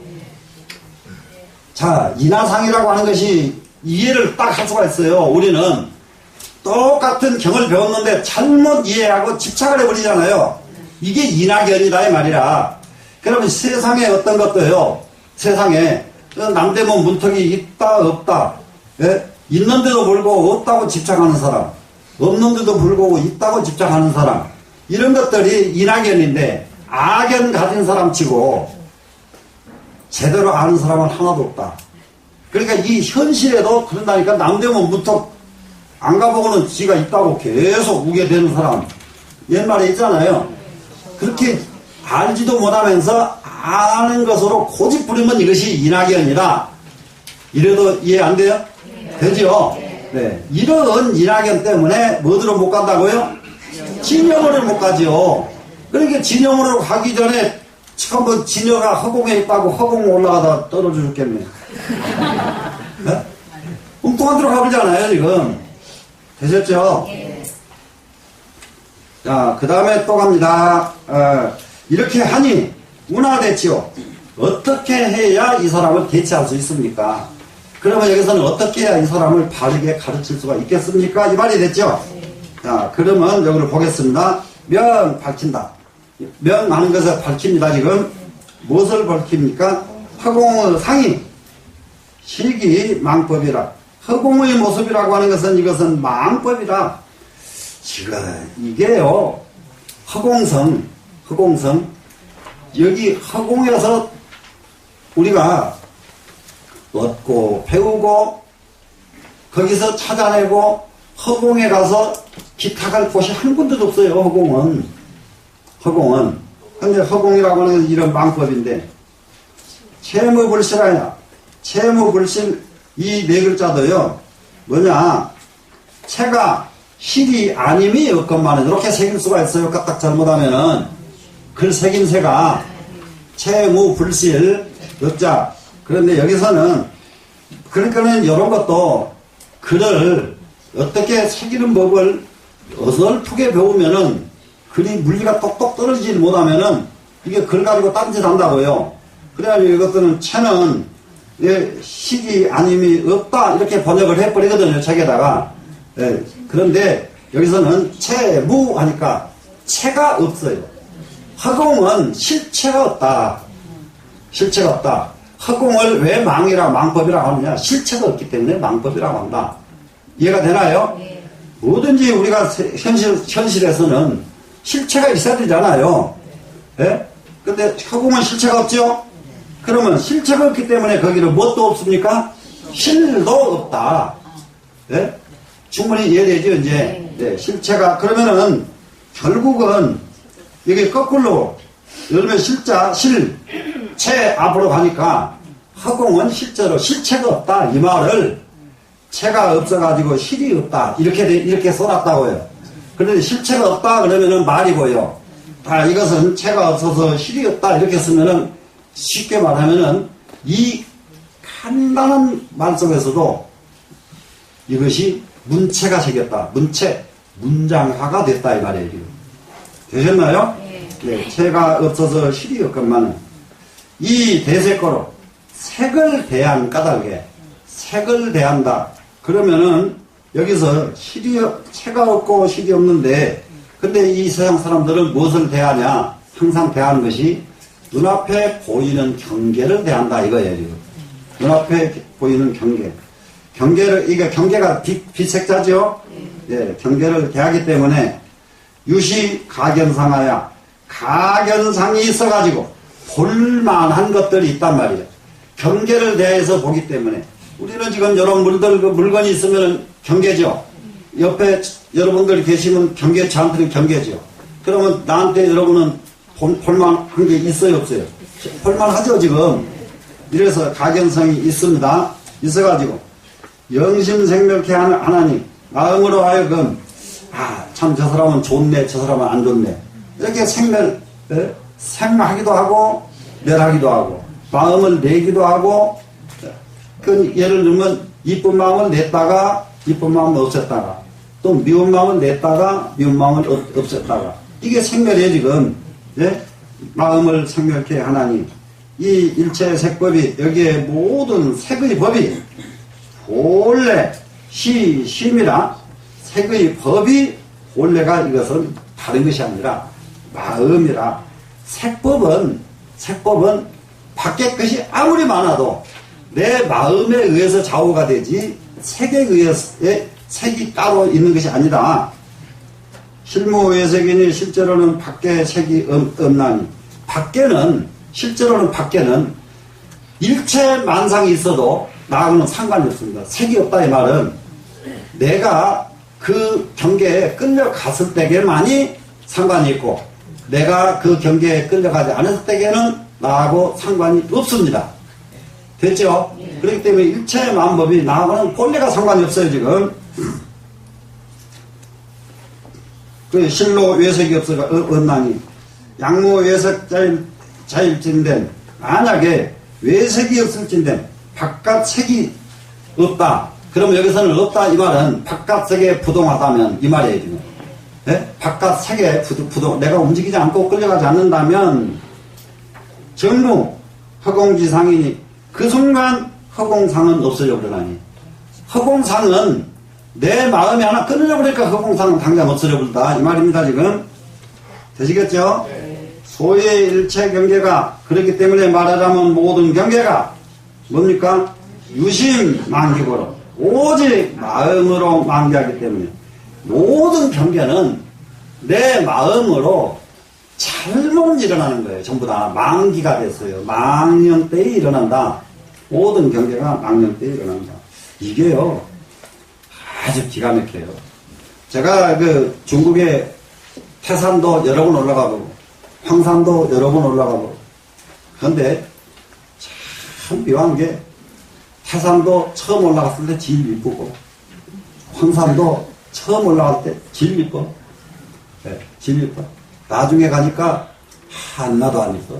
A: 자, 인하상이라고 하는 것이 이해를 딱 할 수가 있어요. 우리는 똑같은 경을 배웠는데 잘못 이해하고 집착을 해버리잖아요. 이게 인하견이다 이 말이라. 그러면 세상에 어떤 것도요. 세상에 남대문 문턱이 있다 없다. 예? 있는데도 불구하고 없다고 집착하는 사람, 없는데도 불구하고 있다고 집착하는 사람, 이런 것들이 인하견인데 악견 가진 사람 치고 제대로 아는 사람은 하나도 없다. 그러니까 이 현실에도 그런다니까. 남대문 문턱 안 가보고는 지가 있다고 계속 우게 되는 사람 옛말에 있잖아요. 그렇게 알지도 못하면서 아는 것으로 고집 부리면 이것이 인하견이라. 이래도 이해 안 돼요? 되죠? 네. 이런 인하견 때문에 뭐들은 못 간다고요? 진영으로 못 가죠. 그러니까 진영으로 가기 전에 처음 진여가 허공에 있다고 허공 올라가다 떨어져 죽겠네. 네? 엉뚱한 데로 가보잖아요, 지금. 되셨죠? 자, 그 다음에 또 갑니다. 이렇게 하니, 운하대치요. 어떻게 해야 이 사람을 대체할 수 있습니까? 그러면 여기서는 어떻게 해야 이 사람을 바르게 가르칠 수가 있겠습니까? 이 말이 됐죠? 자, 그러면 여기를 보겠습니다. 명 밝힌다. 명하는 것을 밝힙니다. 지금 무엇을 밝힙니까? 허공의 상이 실기 망법이라. 허공의 모습이라고 하는 것은 이것은 망법이라. 지금 이게요, 허공성 여기 허공에서 우리가 얻고 배우고 거기서 찾아내고 허공에 가서 기탁할 곳이 한 군데도 없어요. 허공은. 근데 허공이라고 하는 이런 망법인데, 채무불실하냐. 채무불실 이 네 글자도요, 뭐냐. 채가 실이 아님이 없건만은 이렇게 새길 수가 있어요. 까딱 잘못하면은. 글 새김새가 채무불실 없자. 그런데 여기서는, 그러니까는 이런 것도 글을 어떻게 새기는 법을 어설프게 배우면은 글이 물기가 똑똑 떨어지지 못하면은 이게 글 가지고 딴짓 한다고요. 그래가지고 이것들은 채는 실이 아님이 없다 이렇게 번역을 해버리거든요. 책에다가. 예, 그런데 여기서는 채무 하니까 채가 없어요. 허공은 실체가 없다. 실체가 없다. 허공을 왜 망법이라고 하느냐. 실체가 없기 때문에 망법이라고 한다. 이해가 되나요? 네. 뭐든지 우리가 현실에서는 실체가 있어야 되잖아요. 예? 근데 허공은 실체가 없죠? 그러면 실체가 없기 때문에 거기는 뭣도 없습니까? 실도 없다. 예? 충분히 이해되죠, 이제? 네, 실체가. 그러면은 결국은 이게 거꾸로 열면 실자, 채 앞으로 가니까 허공은 실제로 실체가 없다. 이 말을 채가 없어가지고 실이 없다. 이렇게 써놨다고요. 그런데 실체가 없다 그러면은 말이고요. 이것은 채가 없어서 실이 없다. 이렇게 쓰면은 쉽게 말하면은 이 간단한 말 속에서도 이것이 문체가 생겼다. 문장화가 됐다. 이 말이에요. 지금. 되셨나요? 네. 채가 없어서 실이 없건만은 이 대세거로 색을 대한 까닭에 색을 대한다. 그러면은 여기서 채가 없고 실이 없는데 근데 이 세상 사람들은 무엇을 대하냐? 항상 대하는 것이 눈앞에 보이는 경계를 대한다 이거예요. 지금. 눈앞에 보이는 경계. 경계를, 이게 경계가 비색자죠? 예, 경계를 대하기 때문에 유시 가견상하야 가견상이 있어가지고 볼만한 것들이 있단 말이에요. 경계를 대해서 보기 때문에 우리는 지금 여러 물건이 있으면 경계죠. 옆에 여러분들 계시면 경계, 저한테는 경계죠. 그러면 나한테 여러분은 볼만한 게 있어요, 없어요? 볼만하죠, 지금. 이래서 가견성이 있습니다. 있어가지고 영심생멸케 하는 하나님 마음으로 하여금 참 저 사람은 좋네, 저 사람은 안 좋네, 이렇게 생하기도 하고 멸하기도 하고 마음을 내기도 하고, 그 예를 들면 이쁜 마음을 냈다가 이쁜 마음을 없앴다가 또 미운 마음을 냈다가 미운 마음을 없앴다가, 이게 생멸이에요 지금. 예? 마음을 생멸케 하나니 이 일체 색법이, 여기에 모든 색의 법이 본래 심이라, 색의 법이 본래가 이것은 다른 것이 아니라 마음이라. 색법은 밖에 것이 아무리 많아도 내 마음에 의해서 좌우가 되지 색에 의해서 색이 따로 있는 것이 아니다. 실무외색이니 실제로는 밖에 색이 없나니, 실제로는 밖에는 일체 만상이 있어도 나하고는 상관이 없습니다. 색이 없다 이 말은 내가 그 경계에 끌려갔을 때에만이 상관이 있고, 내가 그 경계에 끌려가지 않았을 때에는 나하고 상관이 없습니다. 됐죠? 그렇기 때문에 일체 만법이 나하고는 본래가 상관이 없어요 지금. 그 실로 외색이 없어가 언나니 양모 외색 자일진된, 만약에 외색이 없을진된 바깥 색이 없다. 그럼 여기서는 없다 이 말은 바깥 색에 부동하다면 이 말이에요 지금. 네? 바깥 색에 내가 움직이지 않고 끌려가지 않는다면 정무 허공지상이니 그 순간 허공상은 없어져 버리나니, 허공상은 내 마음이 하나 끊어져 버리니까 허공상은 당장 없어져 버린다 이 말입니다 지금. 되시겠죠? 소의 일체 경계가, 그렇기 때문에 말하자면 모든 경계가 뭡니까? 유심 만기고로 오직 마음으로 만기하기 때문에 모든 경계는 내 마음으로 잘못 일어나는 거예요. 전부 다 만기가 됐어요. 망령 때에 일어난다. 모든 경계가 망령 때에 일어난다. 이게요 아주 기가 막혀요. 제가 그 중국의 태산도 여러 번 올라가보고 황산도 여러 번 올라가보고, 그런데 참 묘한 게 태산도 처음 올라갔을 때 제일 이쁘고 황산도 처음 올라갈 때 제일 이뻐. 네, 제일 이뻐. 나중에 가니까 하나도 안 이뻐.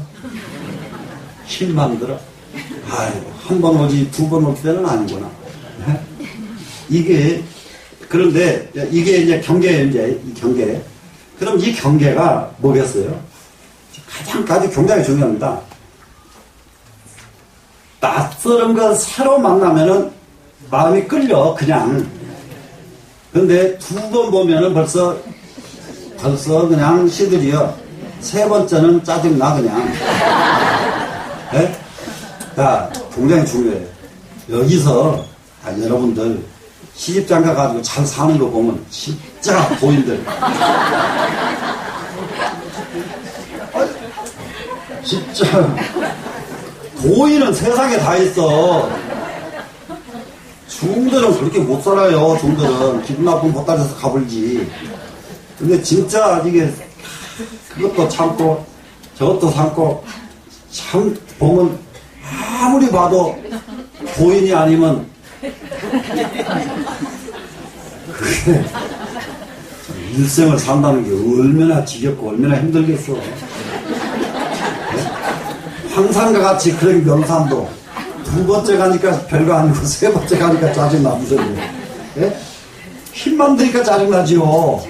A: 힘만 들어. 아이고, 한 번 오지 두 번 올 때는 아니구나. 네? 이게, 그런데 이게 이제 경계예요, 이제 이 경계. 그럼 이 경계가 뭐겠어요? 가장 굉장히 중요합니다. 낯설은 거 새로 만나면은 마음이 끌려 그냥. 근데 두 번 보면은 벌써 그냥 시들이요. 세 번째는 짜증나 그냥. 네? 자, 굉장히 중요해요. 여기서 여러분들 시집장가 가지고 잘 사는 거 보면 진짜 도인들. 진짜 도인은 세상에 다 있어. 중들은 그렇게 못 살아요. 중들은 기분 나쁘면 보따리에서 가불지. 근데 진짜 이게 그것도 참고 저것도 참고, 참 보면 아무리 봐도 도인이 아니면 그게 일생을 산다는 게 얼마나 지겹고 얼마나 힘들겠어. 황산과 같이 그런 명산도 두 번째 가니까 별거 아니고 세 번째 가니까 짜증나. 무슨 예? 힘만 드니까 짜증나지요.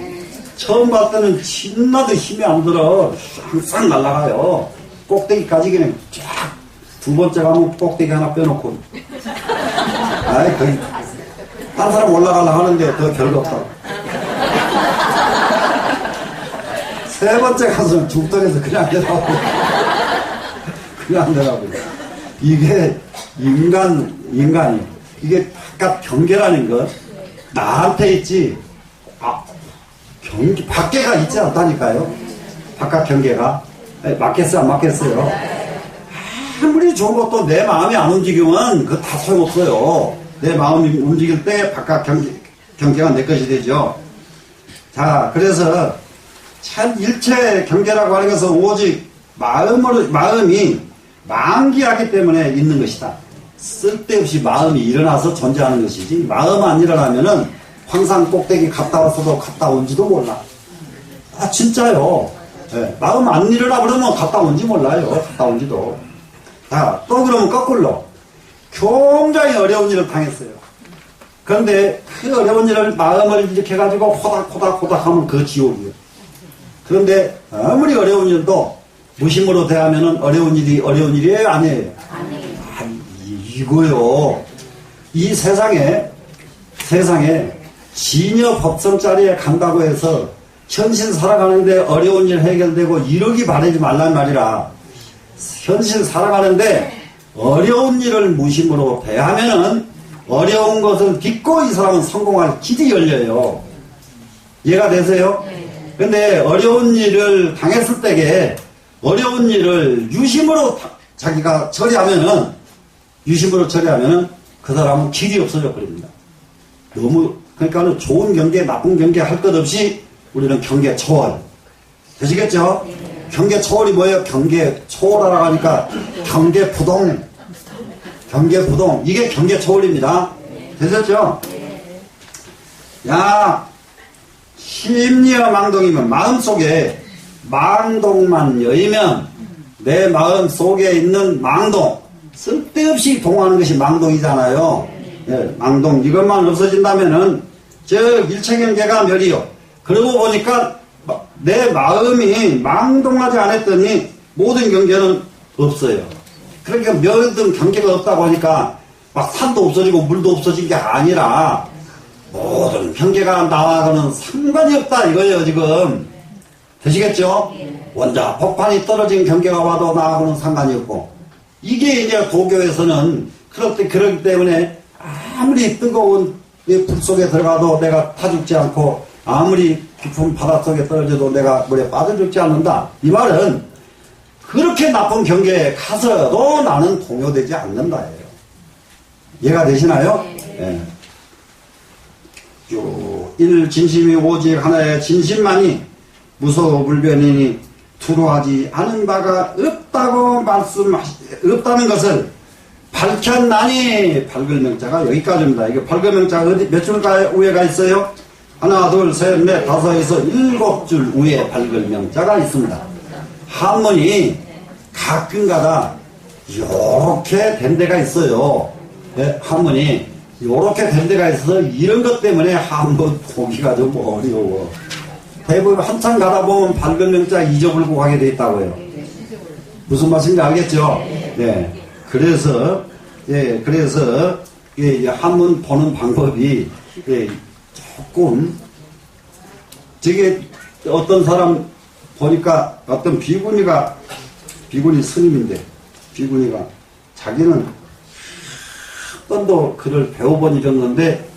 A: 처음 봤을 때는 신나도 힘이 안 들어. 항상 날아가요. 꼭대기까지 그냥 쫙. 두 번째 가면 꼭대기 하나 빼놓고. 아이, 거기 딴 사람 올라가려고 하는데 더 별거 없다고. 세 번째 가서 죽덕에서 그냥 내려가고. 그냥 내려가고. 이게 인간이 이게 바깥 경계라는 거 나한테 있지 경계 밖에가 있지 않다니까요. 바깥 경계가 맞겠어요 안 맞겠어요? 아무리 좋은 것도 내 마음이 안 움직이면 그거 다 소용없어요. 내 마음이 움직일 때 바깥 경계가 내 것이 되죠. 자, 그래서 참 일체 경계라고 하는 것은 오직 마음이 만기하기 때문에 있는 것이다. 쓸데없이 마음이 일어나서 존재하는 것이지, 마음 안 일어나면은 황산 꼭대기 갔다 왔어도 갔다 온지도 몰라. 아, 진짜요. 네, 마음 안 일어나 그러면 갔다 온지 몰라요. 갔다 온지도. 자, 또 그러면 거꾸로 굉장히 어려운 일을 당했어요. 그런데 그 어려운 일을 마음을 이렇게 해가지고 호닥호닥 하면 그 지옥이에요. 그런데 아무리 어려운 일도 무심으로 대하면은 어려운 일이에요? 아니에요? 아니, 이거요. 이 세상에 진여 법성 자리에 간다고 해서 현실 살아가는데 어려운 일 해결되고 이러기 바라지 말란 말이라. 현실 살아가는데 어려운 일을 무심으로 대하면은 어려운 것을 딛고 이 사람은 성공할 길이 열려요. 이해가 되세요? 근데 어려운 일을 당했을 때에 어려운 일을 유심으로 자기가 처리하면은 그 사람은 길이 없어져 버립니다. 그러니까 좋은 경계, 나쁜 경계 할 것 없이 우리는 경계 초월. 되시겠죠? 경계 초월이 뭐예요? 경계 초월하라고 하니까 경계 부동. 이게 경계 초월입니다. 되셨죠? 야, 심리와 망동이면 마음속에 망동만 여이면 내 마음속에 있는 망동, 쓸데없이 동하는 것이 망동이잖아요. 예, 망동 이것만 없어진다면은 저 일체경계가 멸이요. 그러고 보니까 내 마음이 망동하지 않았더니 모든 경계는 없어요. 그러니까 모든 경계가 없다고 하니까 막 산도 없어지고 물도 없어진 게 아니라 모든 경계가 나와서는 상관이 없다 이거예요. 지금 되시겠죠? 원자 폭탄이 떨어진 경계가 와도 나하고는 상관이 없고, 이게 이제 도교에서는 그렇기 때문에 아무리 뜨거운 불 속에 들어가도 내가 타 죽지 않고, 아무리 깊은 바닷속에 떨어져도 내가 물에 빠져 죽지 않는다. 이 말은 그렇게 나쁜 경계에 가서도 나는 동요되지 않는다예요. 이해가 되시나요? 네. 일 진심이 오직 하나의 진심만이 무소불변이니 두루하지 않은 바가 없다는 것을 밝혔나니. 밝을명자가 여기까지입니다. 이게 밝을명자가 어디 몇 줄 위에가 있어요? 하나, 둘, 셋, 넷, 다섯에서 7줄 위에 밝을명자가 있습니다. 한문이 가끔가다 요렇게 된 데가 있어요. 네, 한문이 요렇게 된 데가 있어서 이런 것 때문에 한문 보기가 좀 어려워. 대부분 한참 가다 보면 밝을명자 잊어버리고 가게 돼 있다고요. 무슨 말씀인지 알겠죠? 네. 그래서 한문 보는 방법이 조금, 저게 어떤 사람 보니까 어떤 비구니 스님인데, 비구니가 자기는 한 번도 글을 배워본 일이 없는데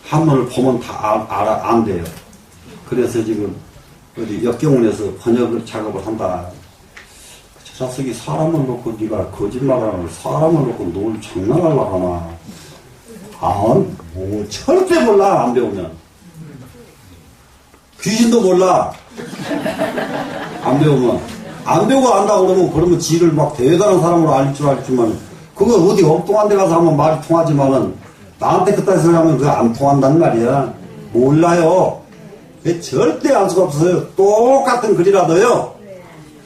A: 한문을 보면 다 안 돼요. 그래서 지금 어디 역경원에서 번역을 작업을 한다. 저 자식이 사람을 놓고 네가 거짓말하는 사람을 놓고 뭘 장난하려고 하나. 뭐 절대 몰라. 안 배우면 귀신도 몰라. 안 배우고 안다고 그러면 지를 막 대단한 사람으로 알지만 그거 어디 엉뚱한 데 가서 하면 말이 통하지만은 나한테 그딴 소리 하면 그거 안 통한단 말이야. 몰라요. 절대 알 수가 없어요. 똑같은 글이라도요,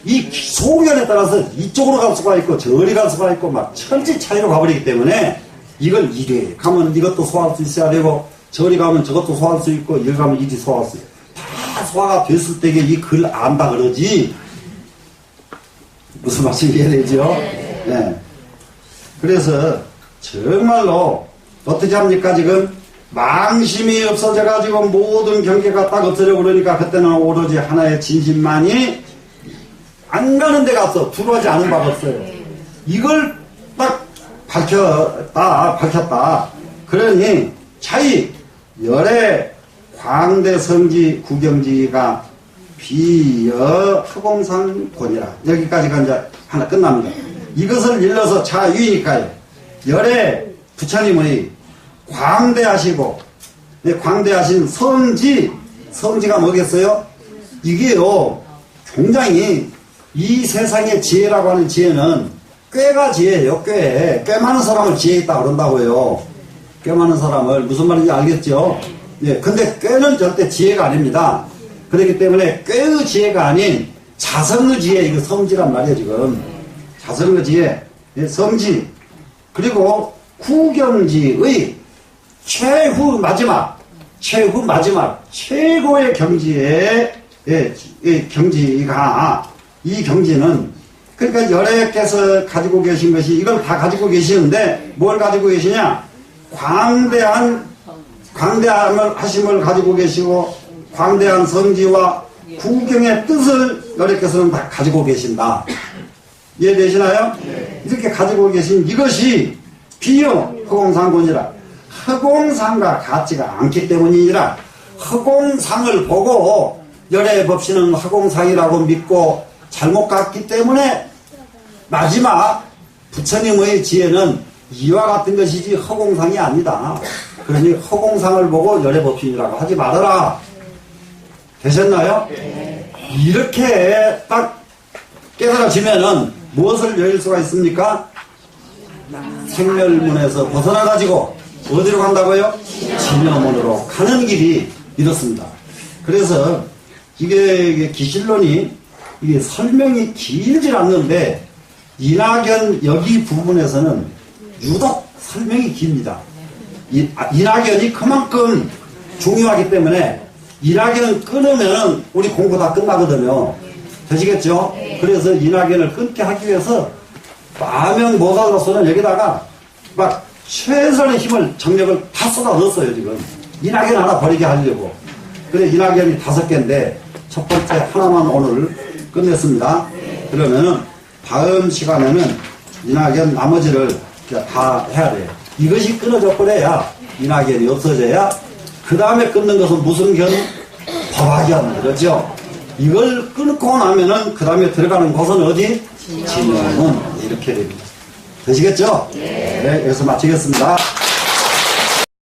A: 이 소견에 따라서 이쪽으로 갈 수가 있고 저리 갈 수가 있고 막 천지 차이로 가버리기 때문에 이걸 이래 가면 이것도 소화할 수 있어야 되고, 저리 가면 저것도 소화할 수 있고, 여기 가면 이리 소화할 수 있고, 다 소화가 됐을 때에 이 글 안다 그러지. 무슨 말씀이 이해되죠? 네. 그래서 정말로 어떻게 합니까? 지금 망심이 없어져가지고 모든 경계가 딱 없어져 버리니까 그때는 오로지 하나의 진심만이 안 가는 데가 없어. 두루하지 않은 바가 없어요. 이걸 딱 밝혔다. 그러니 차이 열의 광대 성지 구경지가 비여 허공상곤이라. 여기까지가 이제 하나 끝납니다. 이것을 일러서 자유이니까요. 열의 부처님의 광대하시고, 광대하신 성지가 뭐겠어요? 이게요, 굉장히 이 세상의 지혜라고 하는 지혜는 꾀가 지혜예요, 꽤 많은 사람을 지혜 있다 그런다고요. 꽤 많은 사람을, 무슨 말인지 알겠죠? 예, 근데 꾀는 절대 지혜가 아닙니다. 그렇기 때문에 꾀의 지혜가 아닌 자성의 지혜, 이거 성지란 말이에요, 지금. 자성의 지혜, 예, 성지. 그리고 구경지의 최후 마지막, 최고의 경지의, 경지가, 이 경지는, 그러니까 열애께서 가지고 계신 것이, 이걸 다 가지고 계시는데, 뭘 가지고 계시냐? 광대함을 하심을 가지고 계시고, 광대한 성지와 구경의 뜻을 열애께서는 다 가지고 계신다. 이해되시나요? 이렇게 가지고 계신 이것이 비용 허공상곤이라. 허공상과 같지가 않기 때문이라. 허공상을 보고 열애 법신은 허공상이라고 믿고 잘못 갔기 때문에 마지막 부처님의 지혜는 이와 같은 것이지 허공상이 아니다. 그러니 허공상을 보고 열애 법신이라고 하지 말아라. 되셨나요? 이렇게 딱 깨달아지면은 무엇을 여일 수가 있습니까? 생멸문에서 벗어나가지고 어디로 간다고요? 진여문으로 가는 길이 이렇습니다. 그래서 이게 기실론이 이게 설명이 길질 않는데 이낙연 여기 부분에서는 유독 설명이 깁니다. 이낙연이 그만큼 중요하기 때문에 이낙연 끊으면 우리 공부 다 끝나거든요. 되시겠죠? 그래서 이낙연을 끊게 하기 위해서 만명 모사로서는 여기다가 막 최선의 힘을, 정력을 다 쏟아 넣었어요, 지금. 이낙연 하나 버리게 하려고. 그래, 이낙연이 5개인데, 첫 번째 하나만 오늘 끝냈습니다. 그러면은, 다음 시간에는 이낙연 나머지를 다 해야 돼요. 이것이 끊어져 버려야, 이낙연이 없어져야, 그 다음에 끊는 것은 무슨 견? 법화견, 그렇죠? 이걸 끊고 나면은, 그 다음에 들어가는 곳은 어디? 진영은 이렇게 됩니다. 되시겠죠? 네, 여기서 마치겠습니다.